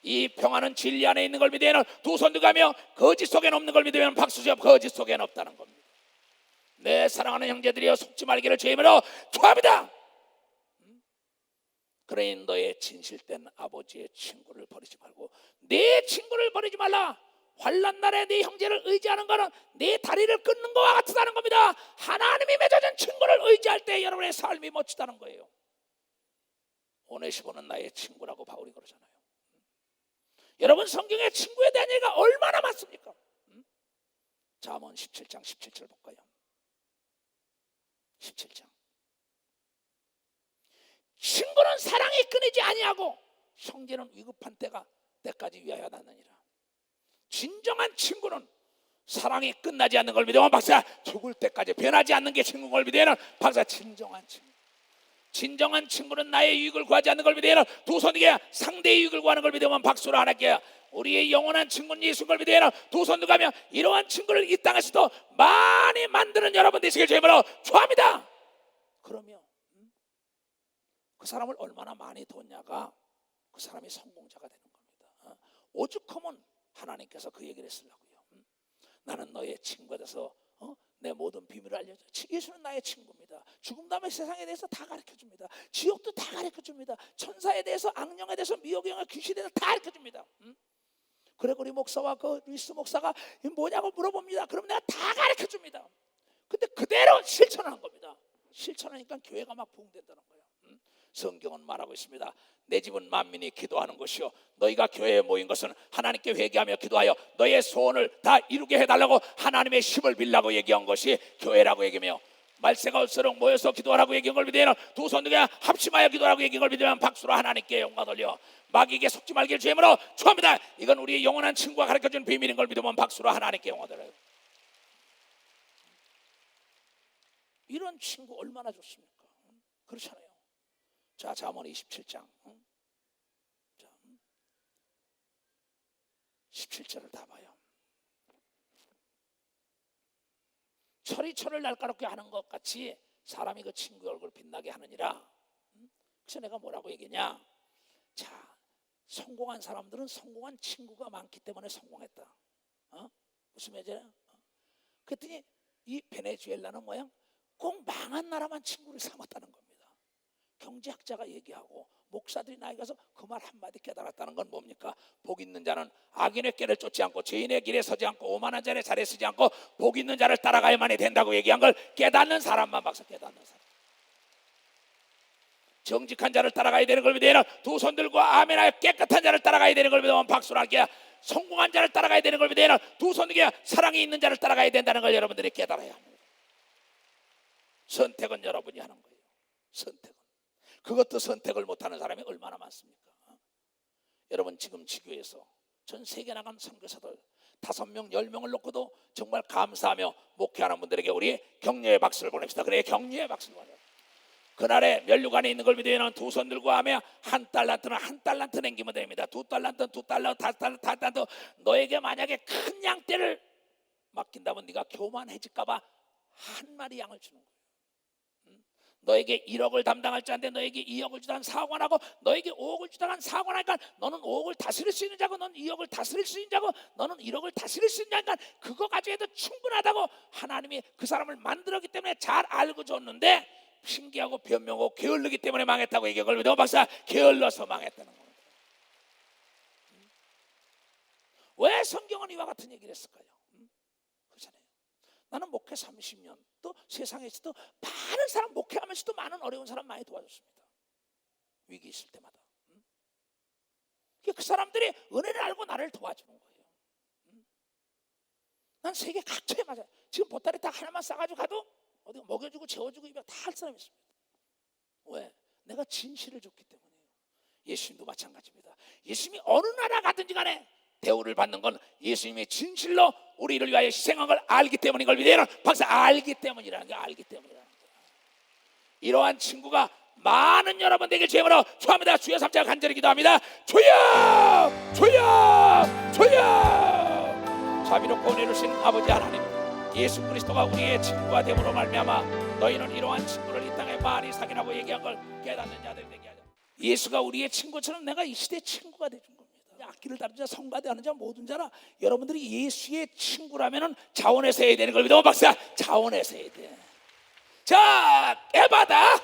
이 평화는 진리 안에 있는 걸 믿으면 두 손 두개 하며 거짓 속에는 없는 걸 믿으면 박수시업 거짓 속에는 없다는 겁니다. 내 사랑하는 형제들이여 속지 말기를 주임으로 구합니다. 그러니 너의 진실된 아버지의 친구를 버리지 말고 내 친구를 버리지 말라. 환난 날에 네 형제를 의지하는 것은 네 다리를 끊는 것과 같다는 겁니다. 하나님이 맺어준 친구를 의지할 때 여러분의 삶이 멋지다는 거예요. 오네시모는 나의 친구라고 바울이 그러잖아요. 여러분 성경에 친구에 대한 얘기가 얼마나 많습니까? 잠언 17장 17절 볼까요? 17장. 친구는 사랑이 끊이지 아니하고 형제는 위급한 때까지 위하여 놨느니라. 진정한 친구는 사랑이 끝나지 않는 걸 믿으면 박사, 죽을 때까지 변하지 않는 게 친구인 걸 믿으면 박사, 진정한 친구는 나의 유익을 구하지 않는 걸 믿으면 두 손 들게 상대의 유익을 구하는 걸 믿으면 박수를 하나께. 우리의 영원한 친구는 예수인 걸 믿으면 두 손 들고 하며 이러한 친구를 이 땅에서도 많이 만드는 여러분 되시길 주님으로 축원합니다. 그러면 그 사람을 얼마나 많이 뒀냐가 그 사람이 성공자가 되는 겁니다. 오죽하면 하나님께서 그 얘기를 했으려고요. 나는 너의 친구가 돼서 내 모든 비밀을 알려줘. 예수는 나의 친구입니다. 죽음 다음에 세상에 대해서 다 가르쳐줍니다. 지옥도 다 가르쳐줍니다. 천사에 대해서, 악령에 대해서, 미혹의 영에, 귀신에 대해서 다 가르쳐줍니다. 그레고리 목사와 그 루이스 목사가 뭐냐고 물어봅니다. 그럼 내가 다 가르쳐줍니다. 근데 그대로 실천하는 겁니다. 실천하니까 교회가 막 부흥된다는 거예요. 성경은 말하고 있습니다. 내 집은 만민이 기도하는 것이요 너희가 교회에 모인 것은 하나님께 회개하며 기도하여 너의 소원을 다 이루게 해달라고 하나님의 힘을 빌라고 얘기한 것이 교회라고 얘기하며, 말세가 올수록 모여서 기도하라고 얘기한 걸 믿으면 두 손 들고 합심하여 기도하라고 얘기한 걸 믿으면 박수로 하나님께 영광 돌려. 마귀에게 속지 말길 주님으로 축원합니다. 이건 우리의 영원한 친구가 가르쳐준 비밀인 걸 믿으면 박수로 하나님께 영광 돌려요. 이런 친구 얼마나 좋습니까? 그렇잖아요. 자, 잠언 27장 17절을 다 봐요. 철이 철을 날카롭게 하는 것 같이 사람이 그 친구의 얼굴을 빛나게 하느니라. 그래서 내가 뭐라고 얘기냐? 자, 성공한 사람들은 성공한 친구가 많기 때문에 성공했다. 무슨 말이야? 그랬더니 이 베네수엘라는 뭐야? 꼭 망한 나라만 친구를 삼았다는 겁니다. 경제학자가 얘기하고 목사들이 나에 가서 그 말 한마디 깨달았다는 건 뭡니까? 복 있는 자는 악인의 길을 쫓지 않고 죄인의 길에 서지 않고 오만한 자의 자리에 서지 않고 복 있는 자를 따라가야만이 된다고 얘기한 걸 깨닫는 사람만 박사, 깨닫는 사람. 정직한 자를 따라가야 되는 걸 믿으면 두 손 들고 아멘하여 깨끗한 자를 따라가야 되는 걸 믿으면 박수를 할게요. 성공한 자를 따라가야 되는 걸 믿으면 두 손 들고 사랑이 있는 자를 따라가야 된다는 걸 여러분들이 깨달아야 합니다. 선택은 여러분이 하는 거예요. 선택은. 그것도 선택을 못하는 사람이 얼마나 많습니까? 여러분, 지금 지교에서 전 세계 나간 선교사들 5명, 10명을 놓고도 정말 감사하며 목회하는 분들에게 우리 격려의 박수를 보냅시다. 그래, 격려의 박수를 보내요. 그날에 면류관에 있는 걸 믿으면 두 손 들고 하며 한 달란트 남기면 됩니다. 2달란트, 2달러, 5달란트. 너에게 만약에 큰 양떼를 맡긴다면 네가 교만해질까봐 한 마리 양을 주는 거예요. 너에게 1억을 담당할 자인데 너에게 2억을 주다간 사관하고, 너에게 5억을 주다간 사관하니까 너는 5억을 다스릴 수 있는 자고, 너는 2억을 다스릴 수 있는 자고, 너는 1억을 다스릴 수 있는 자니까 그거 가지고 해도 충분하다고 하나님이 그 사람을 만들었기 때문에 잘 알고 줬는데 핑계하고 변명하고 게을르기 때문에 망했다고 얘기한 걸 믿어 박사, 게을러서 망했다는 겁니다. 왜 성경은 이와 같은 얘기를 했을까요? 그렇잖아요. 나는 목회 30년 또 세상에서도 많은 사람 목회하면서도 많은 어려운 사람 많이 도와줬습니다. 위기 있을 때마다. 그 사람들이 은혜를 알고 나를 도와주는 거예요. 난 세계 각처에 맞아요. 지금 보따리 딱 하나만 싸가지고 가도 어디 먹여주고 재워주고 입에 다 할 사람이 있습니다. 왜? 내가 진실을 줬기 때문에요. 예수님도 마찬가지입니다. 예수님이 어느 나라 가든지 간에 대우를 받는 건 예수님이 진실로 우리를 위하여 희생한 걸 알기 때문인 걸 믿어요. 박사, 알기 때문이라는 게, 알기 때문이라는 게. 이러한 친구가 많은 여러분 되길 주님으로 축원합니다. 주여 삼자 간절히 기도합니다. 주여, 주여, 주여. 자비롭고 은혜 주신 아버지 하나님, 예수 그리스도가 우리의 친구가 됨으로 말미암아 너희는 이러한 친구를 이 땅에 많이 사귀라고 얘기한 걸 깨닫는 자들이 되게 하자. 예수가 우리의 친구처럼 내가 이 시대의 친구가 되준 겁니다. 악기를 다루는 자, 성가대 하는 자, 모든 자라 여러분들이 예수의 친구라면은 자원에서 해야 되는 걸 믿어 박사, 자원에서 해야 돼. 자, 에바다.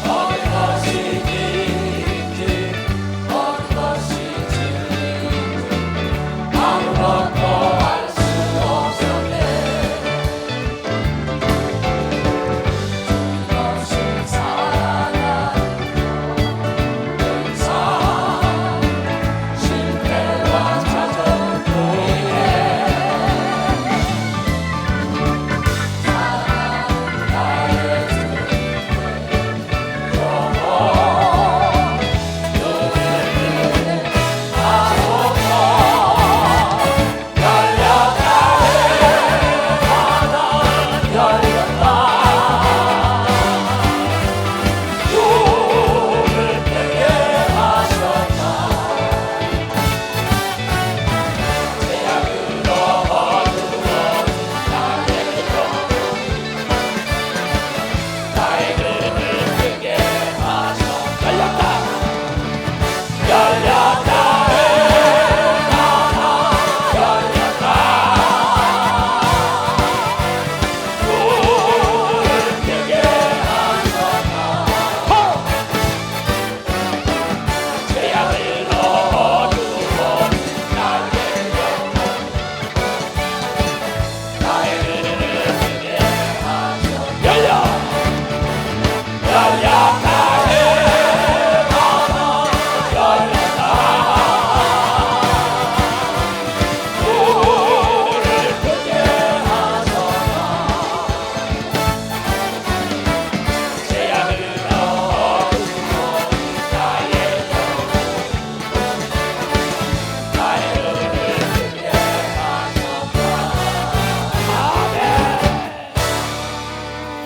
Oh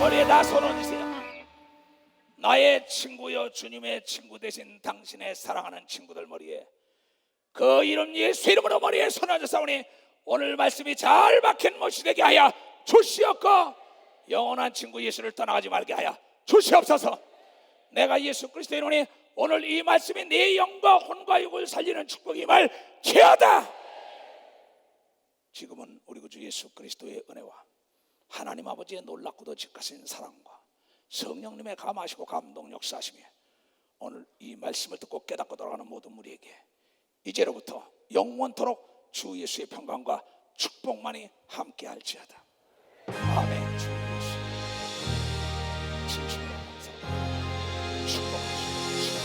머리에 다 손 얹으세요. 나의 친구여 주님의 친구 되신 당신의 사랑하는 친구들 머리에 그 이름 예수 이름으로 머리에 손 얹으사오니 오늘 말씀이 잘 박힌 못이 되게 하여 주시옵고 영원한 친구 예수를 떠나가지 말게 하여 주시옵소서. 내가 예수 그리스도의 이름으로 오늘 이 말씀이 내 영과 혼과 육을 살리는 축복이 임할지어다. 지금은 우리 구주 예수 그리스도의 은혜와 하나님 아버지의 놀랍고도 직가신 사랑과 성령님의 감하시고 감동 역사하시며 오늘 이 말씀을 듣고 깨닫고 돌아가는 모든 우리에게 이제로부터 영원토록 주 예수의 평강과 축복만이 함께할지어다. 아멘. 주 예수 진심으로 감사합니다. 축복하시고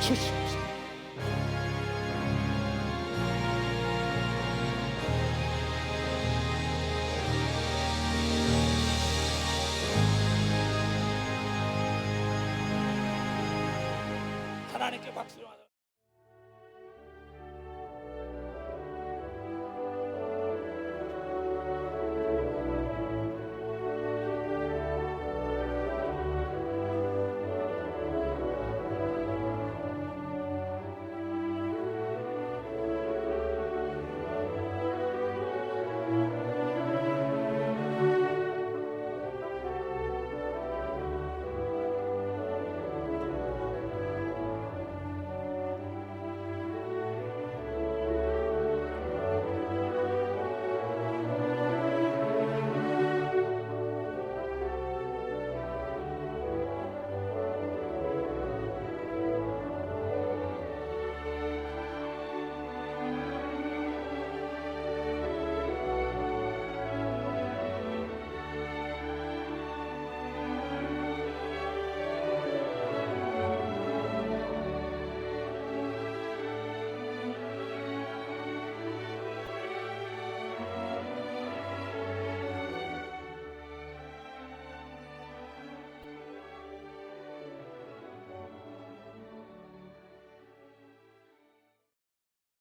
주시옵소서. 하나님께 박수를